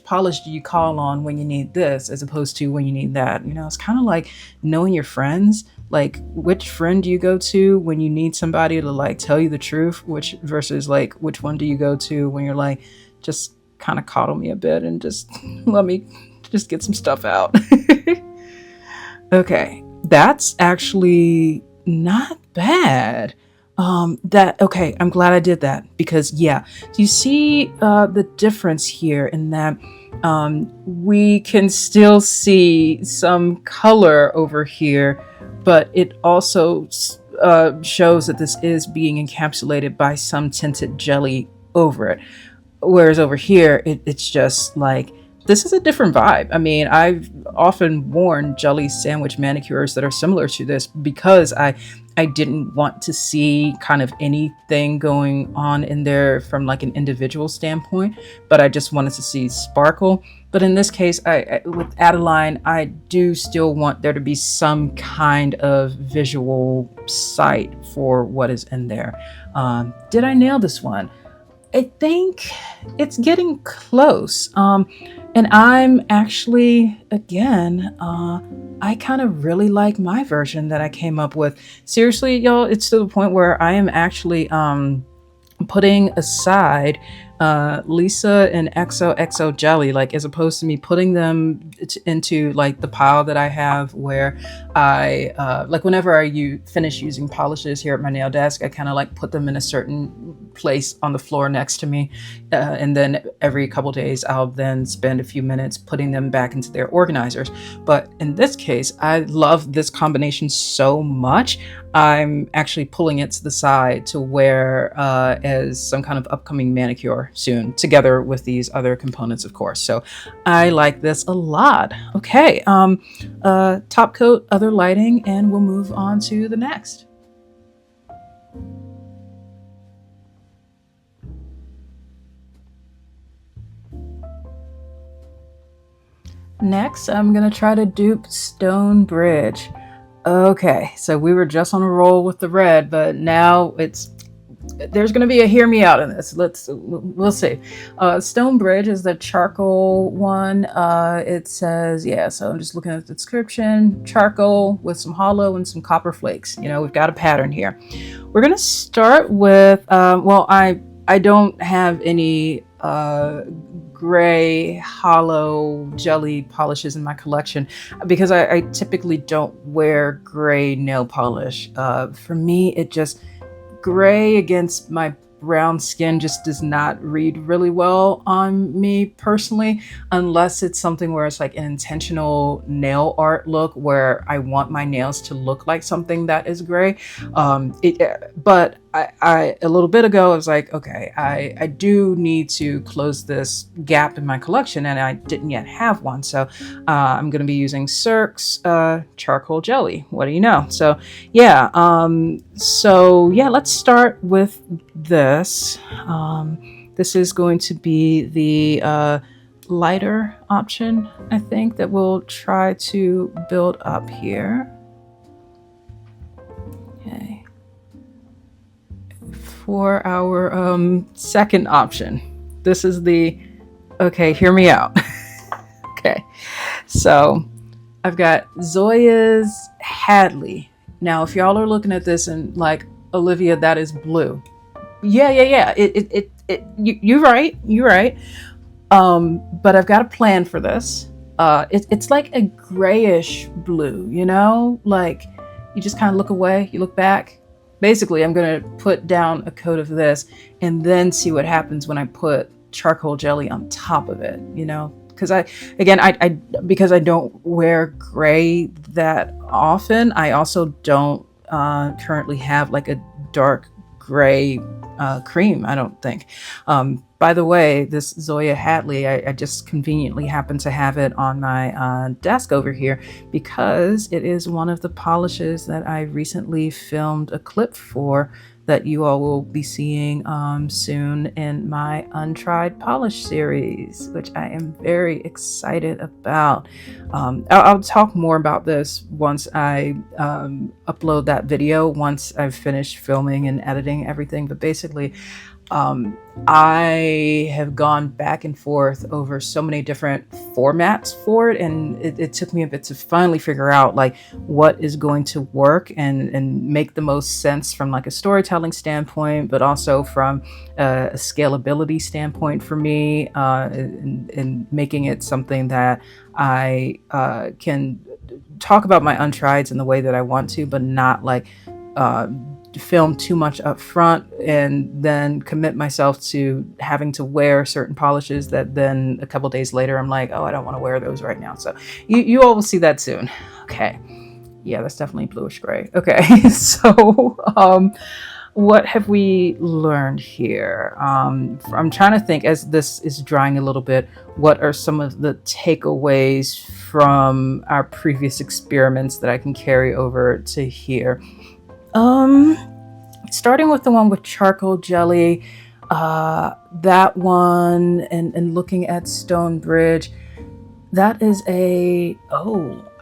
polish do you call on when you need this as opposed to when you need that? You know, it's kind of like knowing your friends. Like, which friend do you go to when you need somebody to like tell you the truth, versus like which one do you go to when you're like, just kind of coddle me a bit and just let me just get some stuff out. Okay, that's actually not bad. Okay, I'm glad I did that because, yeah, you see the difference here in that we can still see some color over here, but it also shows that this is being encapsulated by some tinted jelly over it. Whereas over here, it's just like, this is a different vibe. I mean, I've often worn jelly sandwich manicures that are similar to this because I didn't want to see kind of anything going on in there from like an individual standpoint, but I just wanted to see sparkle. But in this case, with Adaline, I do still want there to be some kind of visual sight for what is in there. Did I nail this one? I think it's getting close. And I'm actually, again, I kind of really like my version that I came up with. Seriously, y'all, it's to the point where I am actually putting aside Lisa and XOXO jelly, like as opposed to me putting them into like the pile that I have where I like whenever I finish using polishes here at my nail desk, I kind of like put them in a certain place on the floor next to me, and then every couple days I'll then spend a few minutes putting them back into their organizers. But in this case, I love this combination so much, I'm actually pulling it to the side to wear as some kind of upcoming manicure soon, together with these other components, of course. So I like this a lot. Okay, top coat, other lighting, and we'll move on to the next. Next, I'm gonna try to dupe Stone Bridge. Okay, so we were just on a roll with the red, but now there's going to be a hear me out in this. We'll see. Stone Bridge is the charcoal one. It says, yeah, so I'm just looking at the description, charcoal with some hollow and some copper flakes. You know, we've got a pattern here. We're going to start with, well, I don't have any gray hollow jelly polishes in my collection because I typically don't wear gray nail polish. For me, it just gray against my brown skin just does not read really well on me personally, unless it's something where it's like an intentional nail art look where I want my nails to look like something that is gray. But I a little bit ago I was like, okay, I do need to close this gap in my collection, and I didn't yet have one, so I'm going to be using Cirque's charcoal jelly. What do you know? So yeah, let's start with this. This is going to be the lighter option, I think, that we'll try to build up here. Okay. For our second option, this is okay, hear me out. Okay, so I've got Zoya's Hadley. Now, if y'all are looking at this and like, Olivia, that is blue. Yeah. You're right. But I've got a plan for this. It's like a grayish blue, you know, like you just kind of look away, you look back. Basically, I'm going to put down a coat of this and then see what happens when I put charcoal jelly on top of it, you know? Because because I don't wear gray that often, I also don't currently have like a dark gray cream, I don't think. By the way, this Zoya Hadley, I just conveniently happen to have it on my desk over here because it is one of the polishes that I recently filmed a clip for that you all will be seeing soon in my Untried Polish series, which I am very excited about. I'll talk more about this once I upload that video, once I've finished filming and editing everything. But basically, I have gone back and forth over so many different formats for it, and it took me a bit to finally figure out like what is going to work and make the most sense from like a storytelling standpoint, but also from a scalability standpoint for me, and making it something that I can talk about my untrieds in the way that I want to, but not like film too much up front and then commit myself to having to wear certain polishes that then a couple days later I'm like, oh, I don't want to wear those right now. So you all will see that soon. Okay, yeah, that's definitely bluish gray. Okay. So what have we learned here? I'm trying to think, as this is drying a little bit, what are some of the takeaways from our previous experiments that I can carry over to here? Starting with the one with charcoal jelly, that one, and looking at Stone Bridge, that is I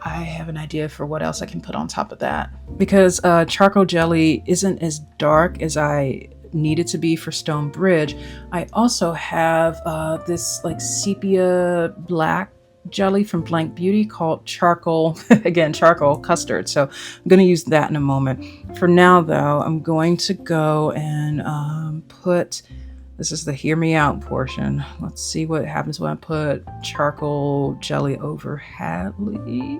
have an idea for what else I can put on top of that. Because charcoal jelly isn't as dark as I need it to be for Stone Bridge, I also have this like sepia black jelly from Blank Beauty called charcoal custard. So I'm going to use that in a moment. For now though, I'm going to go and put This is the hear me out portion. Let's see what happens when I put charcoal jelly over Hadley.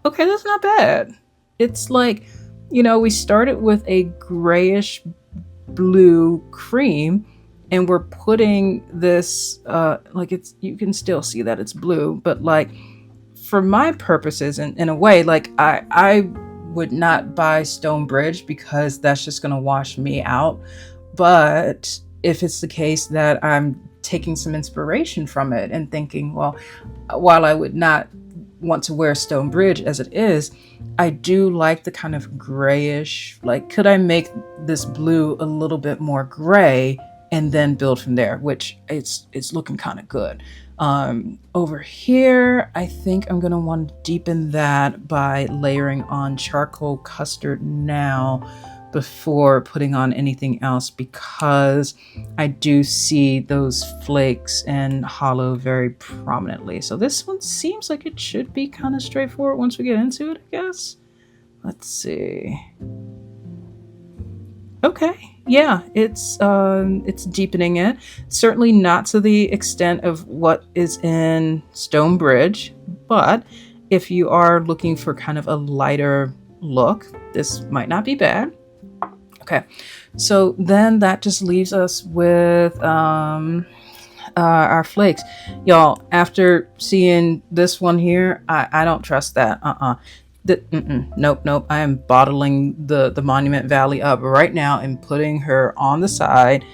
Okay, that's not bad. It's like, we started with a grayish blue cream, and we're putting this like, it's, you can still see that it's blue, but like for my purposes, in a way, like I would not buy Stonebridge because that's just gonna wash me out. But if it's the case that I'm taking some inspiration from it and thinking, well, while I would not want to wear Stonebridge as it is, I do like the kind of grayish, like, could I make this blue a little bit more gray and then build from there, which it's looking kind of good. Over here, I think I'm gonna want to deepen that by layering on charcoal custard now before putting on anything else, because I do see those flakes and hollow very prominently. So this one seems like it should be kind of straightforward once we get into it, I guess. Let's see. Okay, yeah, it's deepening it. Certainly not to the extent of what is in Stonebridge, but if you are looking for kind of a lighter look, this might not be bad. Okay, so then that just leaves us with our flakes. Y'all, after seeing this one here, I don't trust that. Nope. I am bottling the Monument Valley up right now and putting her on the side.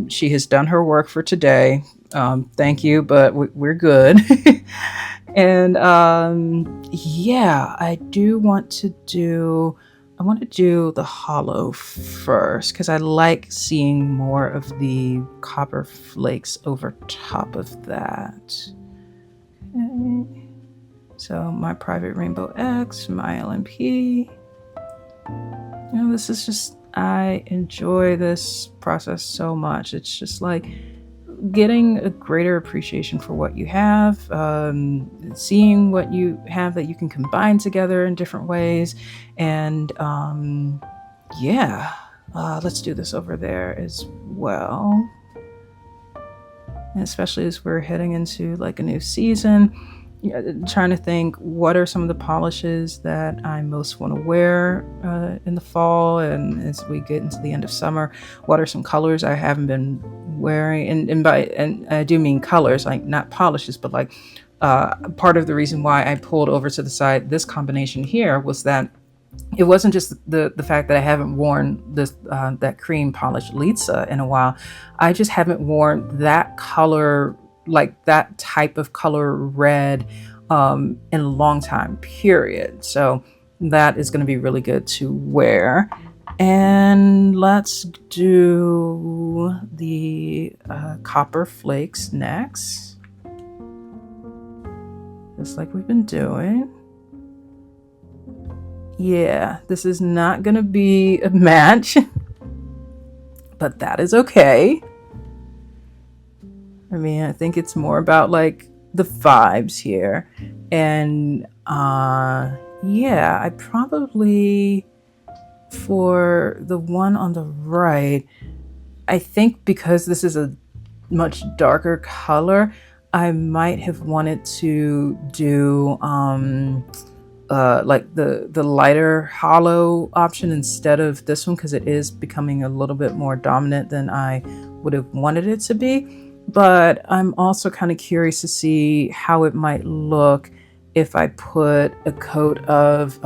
She has done her work for today. Thank you, but we're good. And yeah, I want to do the hollow first because I like seeing more of the copper flakes over top of that. Okay. So my private rainbow X, my ILNP. This is just, I enjoy this process so much. It's just like getting a greater appreciation for what you have, seeing what you have that you can combine together in different ways. And yeah, let's do this over there as well. And especially as we're heading into like a new season, trying to think what are some of the polishes that I most want to wear in the fall, and as we get into the end of summer, what are some colors I haven't been wearing, and I do mean colors, like not polishes, but like part of the reason why I pulled over to the side this combination here was that it wasn't just the fact that I haven't worn this that cream polished Lisa in a while. I just haven't worn that color, like that type of color red in a long time, period. So that is going to be really good to wear. And let's do the copper flakes next, just like we've been doing. Yeah, this is not going to be a match, but that is okay. I mean, I think it's more about like the vibes here. And yeah, I probably, for the one on the right, I think because this is a much darker color, I might have wanted to do like the lighter hollow option instead of this one, because it is becoming a little bit more dominant than I would have wanted it to be. But I'm also kind of curious to see how it might look if I put a coat of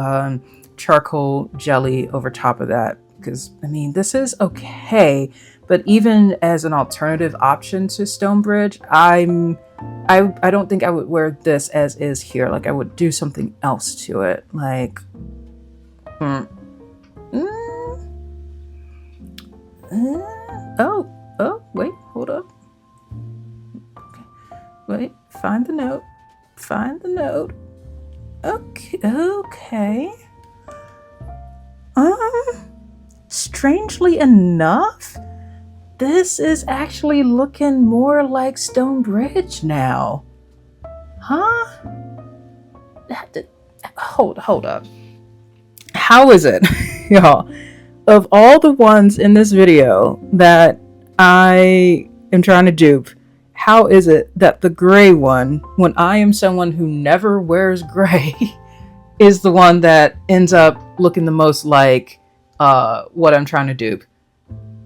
charcoal jelly over top of that. Because, I mean, this is okay, but even as an alternative option to Stonebridge, I don't think I would wear this as is here. Like, I would do something else to it. Like, oh, wait, hold up. Wait, find the note. Okay. Strangely enough, this is actually looking more like Stonebridge now. Huh? Hold up. How is it, y'all? of all the ones in this video that I am trying to dupe, how is it that the gray one, when I am someone who never wears gray, is the one that ends up looking the most like what I'm trying to dupe?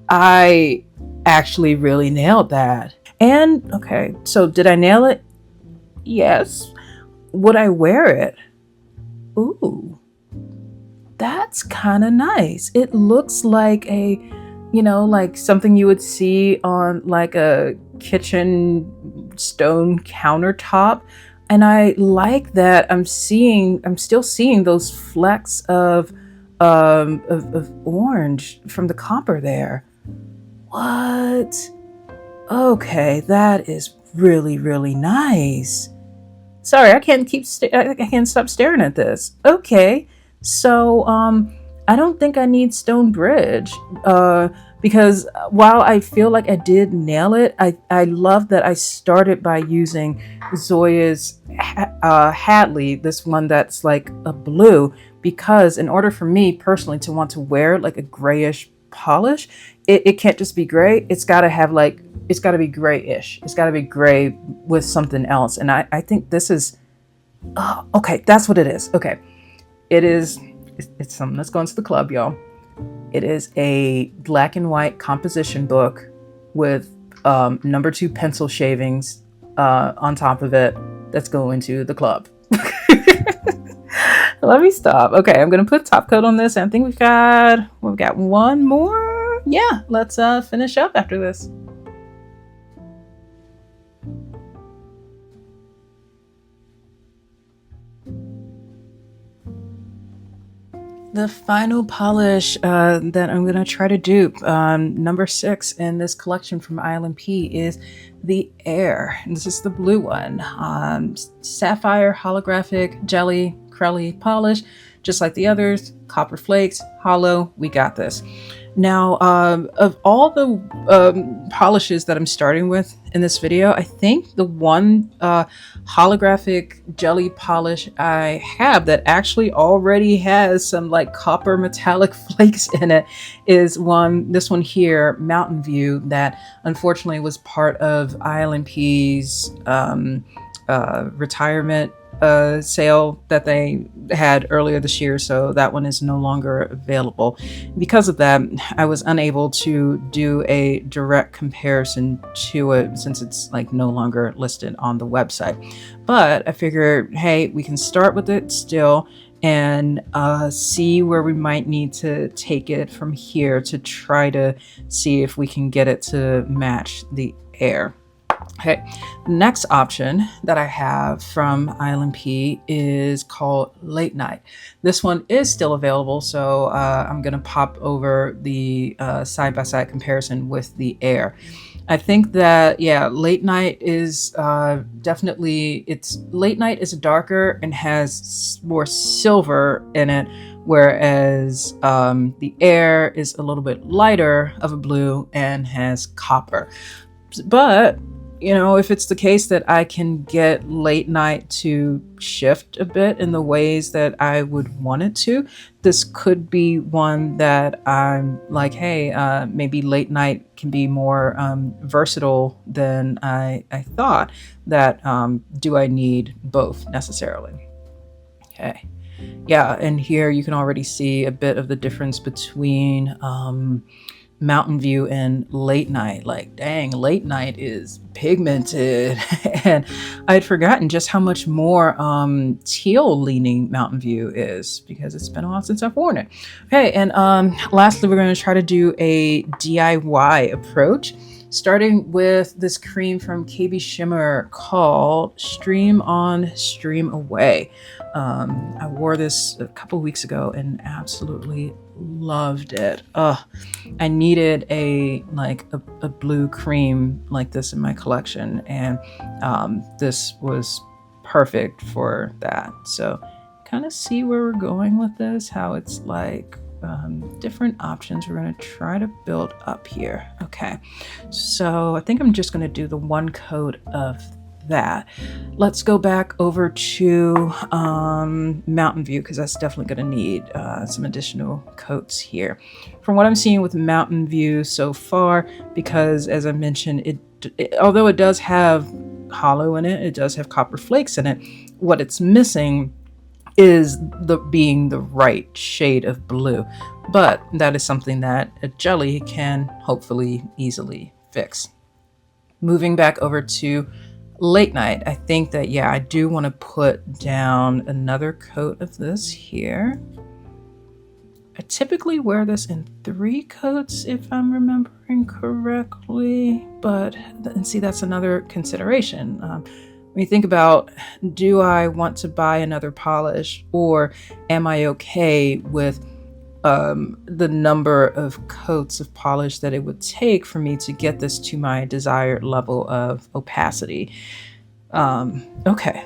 I actually really nailed that. And okay, so did I nail it? Yes. Would I wear it? Ooh, that's kind of nice. It looks like a, like something you would see on like a kitchen stone countertop. And I like that I'm still seeing those flecks of orange from the copper there. What? Okay, that is really, really nice. Sorry, I can't stop staring at this. Okay, so I don't think I need stone bridge because while I feel like I did nail it, I love that I started by using Zoya's Hadley, this one that's like a blue, because in order for me personally to want to wear like a grayish polish, it can't just be gray. It's got to have like, it's got to be grayish. It's got to be gray with something else. And I think this is, okay, that's what it is. Okay. It's something that's going to the club, y'all. It is a black and white composition book with number 2 pencil shavings on top of it that's going to the club. Let me stop. Okay, I'm gonna put top coat on this. I think we've got one more. Yeah, let's finish up after this. The final polish that I'm going to try to dupe, number 6 in this collection from ILNP, is the Heir. And this is the blue one. Sapphire holographic jelly crelly polish, just like the others. Copper flakes, hollow. We got this. Now, of all the polishes that I'm starting with in this video, I think the one holographic jelly polish I have that actually already has some like copper metallic flakes in it is this one here, Mountain View, that unfortunately was part of ILNP's retirement sale that they had earlier this year, so that one is no longer available. Because of that, I was unable to do a direct comparison to it since it's like no longer listed on the website. But I figured, hey, we can start with it still and see where we might need to take it from here to try to see if we can get it to match the Heir. Okay, the next option that I have from ILNP is called Late Night. This one is still available, so I'm going to pop over the side-by-side comparison with the Heir. I think that, yeah, Late Night is definitely, Late Night is darker and has more silver in it, whereas the Heir is a little bit lighter of a blue and has copper. But if it's the case that I can get Late Night to shift a bit in the ways that I would want it to, this could be one that I'm like, hey, maybe Late Night can be more versatile than I thought. That do I need both necessarily? Okay. Yeah, and here you can already see a bit of the difference between Mountain View and Late Night. Like, dang, Late Night is pigmented. And I'd forgotten just how much more teal leaning Mountain View is, because it's been a while since I've worn it. Okay, and lastly, we're going to try to do a DIY approach, starting with this cream from KB Shimmer called Stream On, Stream Away. I wore this a couple weeks ago and absolutely loved it. I needed a blue cream like this in my collection, and this was perfect for that. So kind of see where we're going with this, how it's like different options we're going to try to build up here. Okay, so I think I'm just going to do the one coat of that. Let's go back over to Mountain View, because that's definitely going to need some additional coats here. From what I'm seeing with Mountain View so far, because as I mentioned, although it does have hollow in it, it does have copper flakes in it, what it's missing is being the right shade of blue. But that is something that a jelly can hopefully easily fix. Moving back over to Late Night, I think that, yeah, I do want to put down another coat of this here. I typically wear this in 3 coats if I'm remembering correctly, and see, that's another consideration. When you think about, do I want to buy another polish, or am I okay with the number of coats of polish that it would take for me to get this to my desired level of opacity? Okay,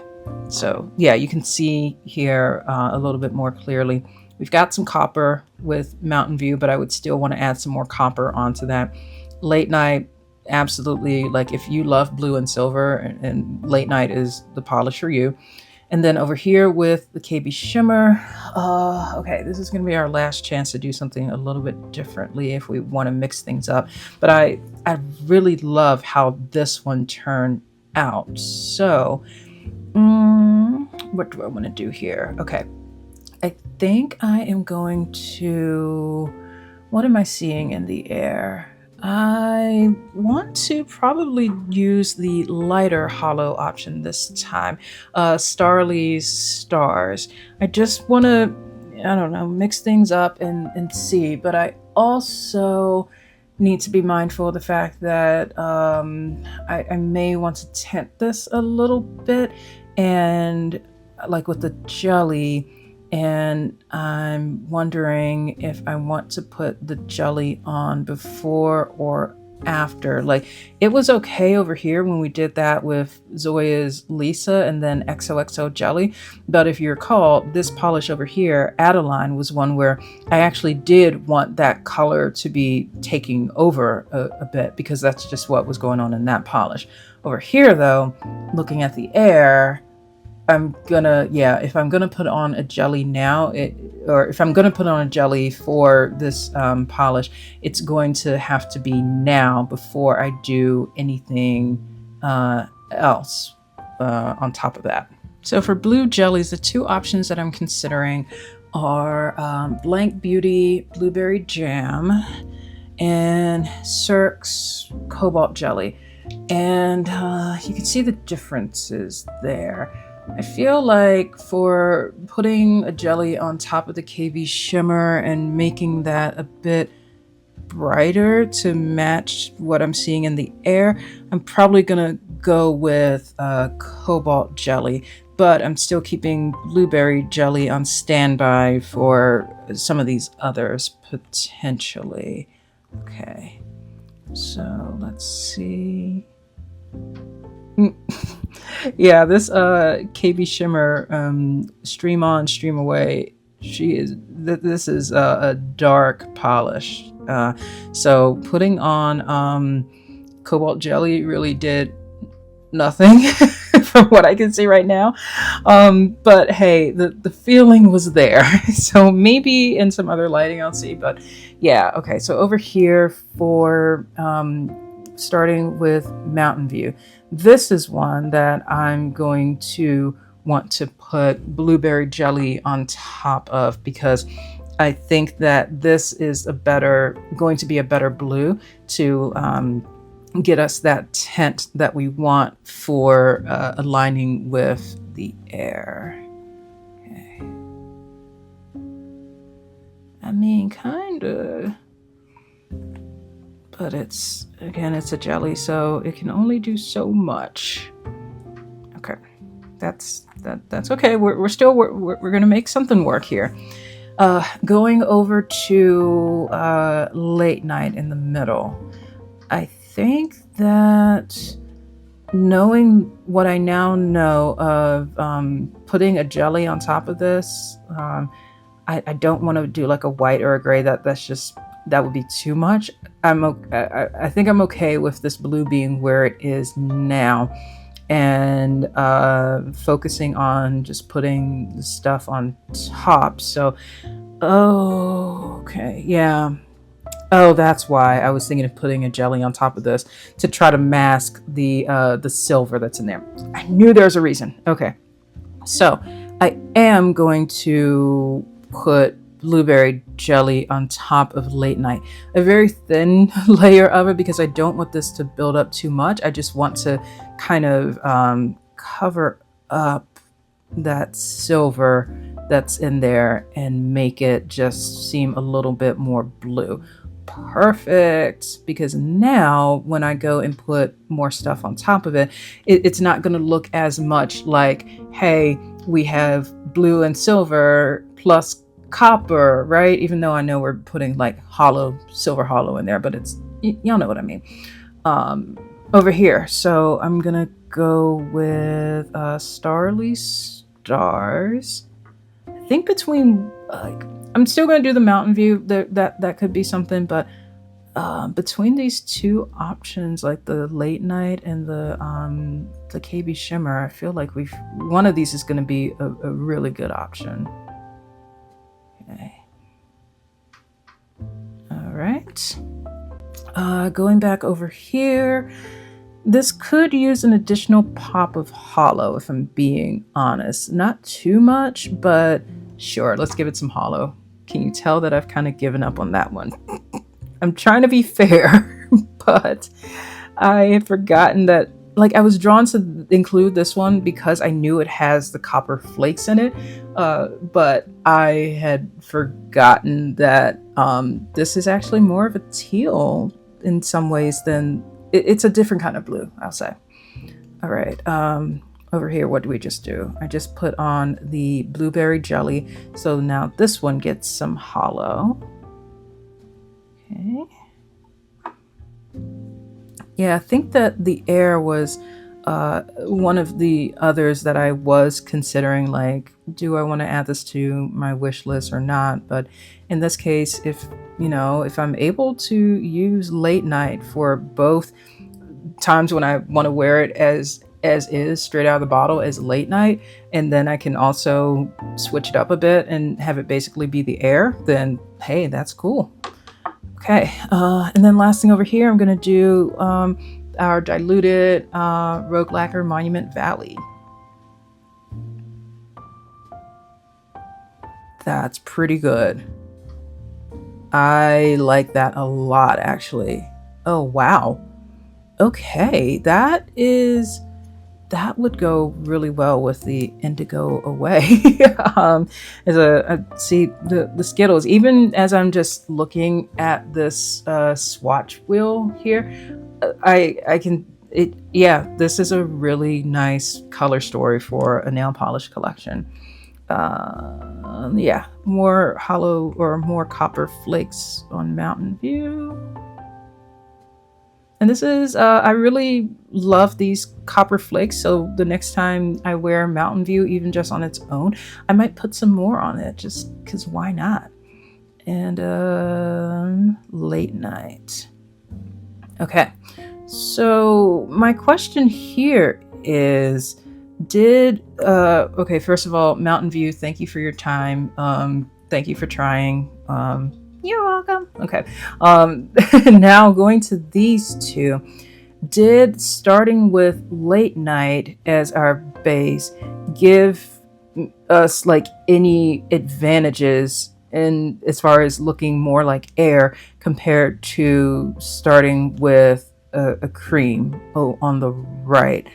so yeah, you can see here a little bit more clearly. We've got some copper with Mountain View, but I would still want to add some more copper onto that. Late Night, absolutely, like if you love blue and silver, and Late Night is the polish for you. And then over here with the KB Shimmer, okay, this is going to be our last chance to do something a little bit differently if we want to mix things up. But I really love how this one turned out. So what do I want to do here? Okay, I think I am going to, what am I seeing in the air? I want to probably use the lighter hollow option this time, Starly's Stars. I just want to, I don't know, mix things up and see, but I also need to be mindful of the fact that I may want to tint this a little bit, and like with the jelly, and I'm wondering if I want to put the jelly on before or after. Like, it was okay over here when we did that with Zoya's Lisa and then XOXO jelly, but if you recall, this polish over here, Adaline, was one where I actually did want that color to be taking over a bit, because that's just what was going on in that polish. Over here though, looking at the air, I'm gonna, yeah, if I'm gonna put on a jelly now, or if I'm gonna put on a jelly for this polish, it's going to have to be now before I do anything else on top of that. So for blue jellies, the 2 options that I'm considering are Blank Beauty Blueberry Jam and Cirque's Cobalt Jelly. And you can see the differences there. I feel like for putting a jelly on top of the KB Shimmer and making that a bit brighter to match what I'm seeing in the air, I'm probably gonna go with Cobalt Jelly, but I'm still keeping Blueberry Jelly on standby for some of these others potentially. Okay, so let's see. Yeah, this KB Shimmer, Stream On, Stream Away, this is a dark polish. So putting on Cobalt Jelly really did nothing from what I can see right now. But hey, the feeling was there. So maybe in some other lighting I'll see, but yeah, okay. So over here for starting with Mountain View, this is one that I'm going to want to put Blueberry Jelly on top of, because I think that this is going to be a better blue to get us that tint that we want for aligning with the air. Okay. I mean, kind of. But it's a jelly, so it can only do so much. Okay, that's okay. We're gonna make something work here. Going over to Late Night in the middle. I think that, knowing what I now know of putting a jelly on top of this, I don't want to do like a white or a gray. That would be too much. I think I'm okay with this blue being where it is now. and focusing on just putting the stuff on top. So, oh, okay, yeah. Oh, that's why I was thinking of putting a jelly on top of this to try to mask the silver that's in there. I knew there was a reason. Okay, so I am going to put blueberry jelly on top of late night, a very thin layer of it, because I don't want this to build up too much. I just want to kind of cover up that silver that's in there and make it just seem a little bit more blue. Perfect, because now when I go and put more stuff on top of it, it's not going to look as much like, hey, we have blue and silver plus copper, right? Even though I know we're putting like silver hollow in there, but it's, y'all know what I mean. Over here, so I'm gonna go with Starly Stars. I think between I'm still gonna do the Mountain View. That could be something, but between these two options, like the Late Night and the KB Shimmer, I feel like one of these is gonna be a really good option. Okay. All right. Going back over here, this could use an additional pop of hollow, if I'm being honest. Not too much, but sure, let's give it some hollow. Can you tell that I've kind of given up on that one? I'm trying to be fair, but I had forgotten that, like, I was drawn to include this one because I knew it has the copper flakes in it, but I had forgotten that this is actually more of a teal in some ways than it's a different kind of blue, I'll say. All right, over here, what do we just do? I just put on the blueberry jelly, so now this one gets some hollow. Okay. Yeah, I think that the Heir was one of the others that I was considering, like, do I want to add this to my wish list or not? But in this case, if I'm able to use Late Night for both times when I want to wear it as is, straight out of the bottle as Late Night, and then I can also switch it up a bit and have it basically be the Heir, then hey, that's cool. Okay, and then last thing over here, I'm gonna do our diluted Rogue Lacquer Monument Valley. That's pretty good. I like that a lot, actually. Oh, wow. Okay, that would go really well with the Indigo Away. See the Skittles, even as I'm just looking at this swatch wheel here, this is a really nice color story for a nail polish collection. Yeah, more hollow or more copper flakes on Mountain View. And this is, I really love these copper flakes, so the next time I wear Mountain View, even just on its own, I might put some more on it, just because why not? And Late Night. Okay, so my question here is, okay, first of all, Mountain View, thank you for your time. Thank you for trying. You're welcome. Okay. Now going to these two, did starting with Late Night as our base give us like any advantages in as far as looking more like Heir compared to starting with a cream on the right?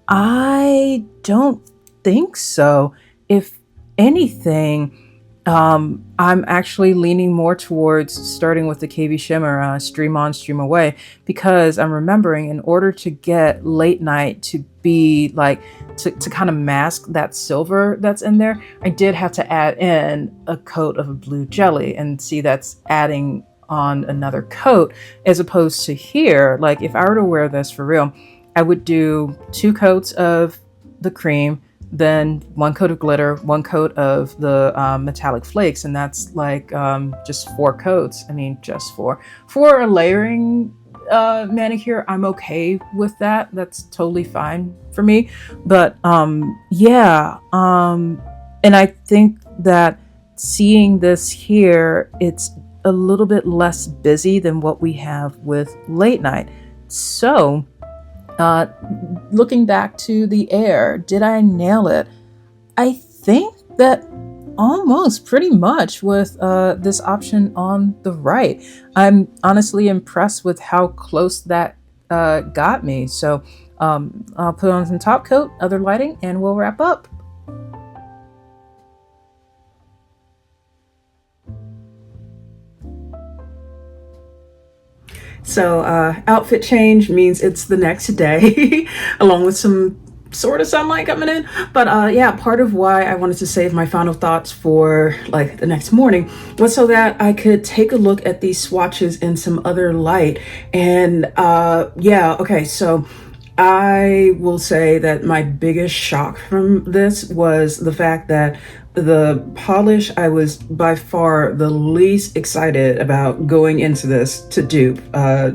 I don't think so. If anything, I'm actually leaning more towards starting with the KB Shimmer, Stream On, Stream Away, because I'm remembering in order to get Late Night to be like, to kind of mask that silver that's in there, I did have to add in a coat of a blue jelly, and see, that's adding on another coat, as opposed to here, like if I were to wear this for real, I would do 2 coats of the cream, then 1 coat of glitter, 1 coat of the metallic flakes, and that's like just 4 coats. I mean, just 4 for a layering manicure, I'm okay with that. That's totally fine for me. But yeah, and I think that seeing this here, it's a little bit less busy than what we have with late night. So uh, looking back to the Heir, did I nail it? I think that almost pretty much with this option on the right. I'm honestly impressed with how close that got me. So I'll put on some top coat, other lighting, and we'll wrap up. So outfit change means it's the next day, along with some sort of sunlight coming in. But yeah, part of why I wanted to save my final thoughts for like the next morning was so that I could take a look at these swatches in some other light. And yeah, okay, so I will say that my biggest shock from this was the fact that the polish I was by far the least excited about going into this to dupe,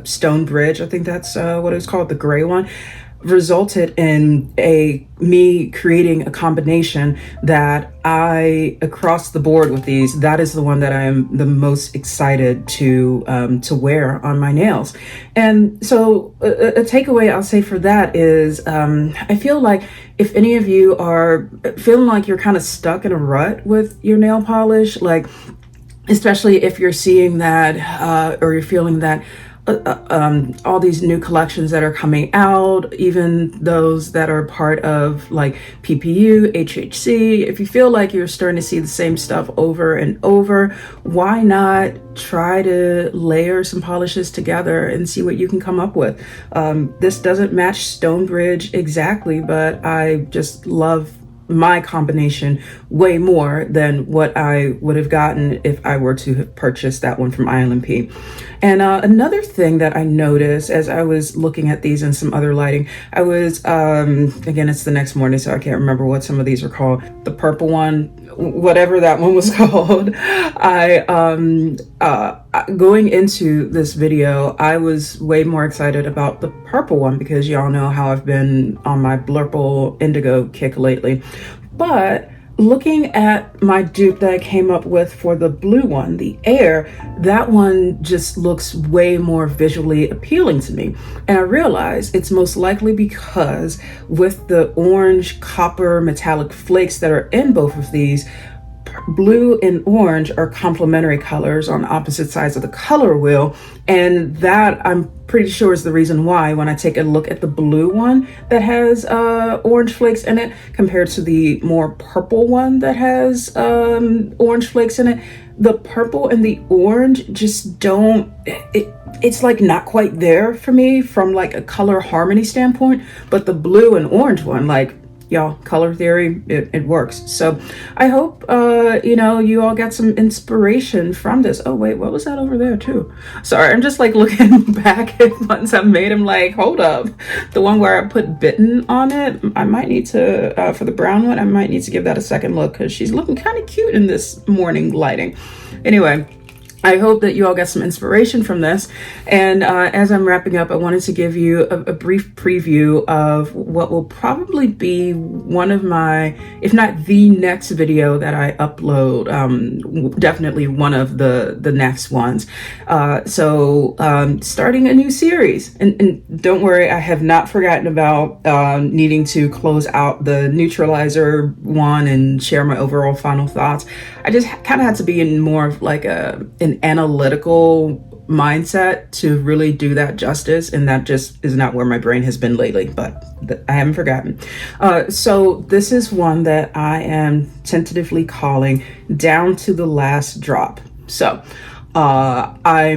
Stone Bridge, I think that's what it was called, the gray one, resulted in me creating a combination that across the board with these, that is the one that I am the most excited to wear on my nails. And so a takeaway I'll say for that is I feel like if any of you are feeling like you're kind of stuck in a rut with your nail polish, like especially if you're seeing that or you're feeling that all these new collections that are coming out, even those that are part of like PPU, HHC, if you feel like you're starting to see the same stuff over and over, why not try to layer some polishes together and see what you can come up with? This doesn't match Stonebridge exactly, but I just love my combination way more than what I would have gotten if I were to have purchased that one from ILNP. And another thing that I noticed as I was looking at these in some other lighting, I was, again, it's the next morning, so I can't remember what some of these are called. The purple one, whatever that one was called. Going into this video, I was way more excited about the purple one because y'all know how I've been on my Blurple Indigo kick lately. But looking at my dupe that I came up with for the blue one, the Heir, that one just looks way more visually appealing to me. And I realize it's most likely because with the orange copper metallic flakes that are in both of these, blue and orange are complementary colors on opposite sides of the color wheel. And that I'm pretty sure is the reason why when I take a look at the blue one that has orange flakes in it compared to the more purple one that has orange flakes in it, the purple and the orange just don't, it's like not quite there for me from like a color harmony standpoint. But the blue and orange one, like, y'all, color theory, it works. So I hope, you all got some inspiration from this. Oh, wait, what was that over there too? Sorry, I'm just like looking back at ones I made. I'm like, hold up. The one where I put bitten on it, I might need to, for the brown one, I might need to give that a second look because she's looking kind of cute in this morning lighting. Anyway, I hope that you all got some inspiration from this. And as I'm wrapping up, I wanted to give you a brief preview of what will probably be one of my, if not the next video that I upload, definitely one of the next ones. So starting a new series. And don't worry, I have not forgotten about needing to close out the neutralizer one and share my overall final thoughts. I just kind of had to be in more of like an analytical mindset to really do that justice, and that just is not where my brain has been lately, but I haven't forgotten. So this is one that I am tentatively calling Down to the Last Drop. So I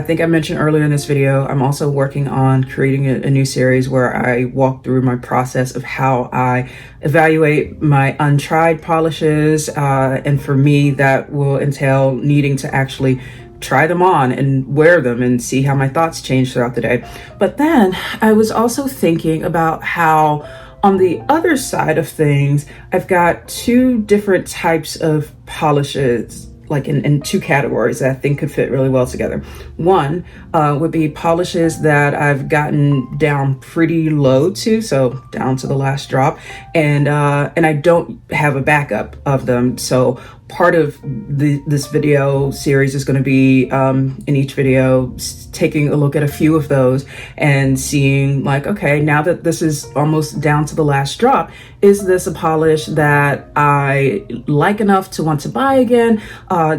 think I mentioned earlier in this video, I'm also working on creating a new series where I walk through my process of how I evaluate my untried polishes. And for me, that will entail needing to actually try them on and wear them and see how my thoughts change throughout the day. But then I was also thinking about how on the other side of things, I've got two different types of polishes like in two categories that I think could fit really well together. One would be polishes that I've gotten down pretty low to, so down to the last drop, and I don't have a backup of them. So part of this video series is going to be in each video taking a look at a few of those and seeing like, okay, now that this is almost down to the last drop, is this a polish that I like enough to want to buy again?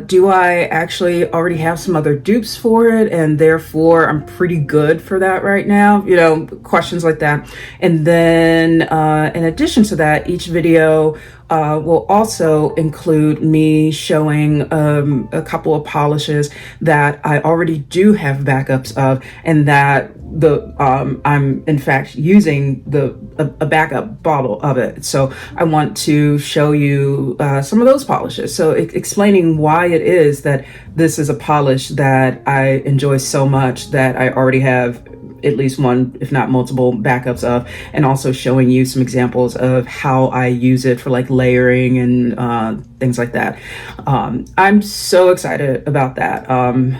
Do I actually already have some other dupes for it, and therefore I'm pretty good for that right now? You know, questions like that. And then in addition to that, each video will also include me showing a couple of polishes that I already do have backups of, and that I'm in fact using a backup bottle of it. So I want to show you some of those polishes. So explaining why it is that this is a polish that I enjoy so much that I already have at least one, if not multiple backups of, and also showing you some examples of how I use it for like layering and things like that. I'm so excited about that.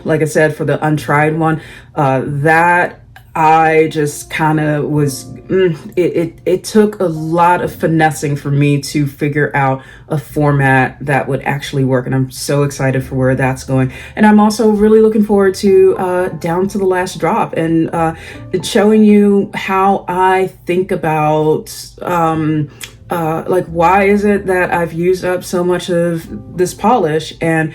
Like I said, for the untried one, that I just kind of was, it took a lot of finessing for me to figure out a format that would actually work. And I'm so excited for where that's going. And I'm also really looking forward to down to the last drop and showing you how I think about like, why is it that I've used up so much of this polish, and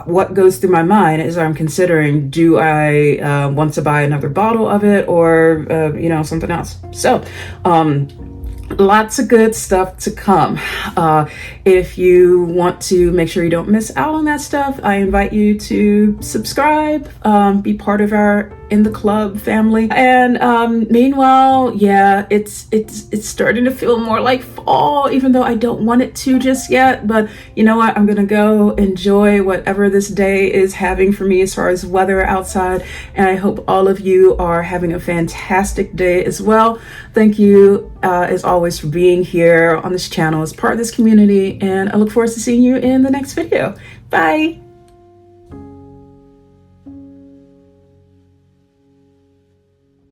what goes through my mind as I'm considering, do I want to buy another bottle of it, or you know, something else. So lots of good stuff to come. If you want to make sure you don't miss out on that stuff, I invite you to subscribe, be part of our In the Club family. And meanwhile, yeah, it's starting to feel more like fall, even though I don't want it to just yet. But you know what? I'm gonna go enjoy whatever this day is having for me as far as weather outside. And I hope all of you are having a fantastic day as well. Thank you as always for being here on this channel as part of this community. And I look forward to seeing you in the next video. Bye.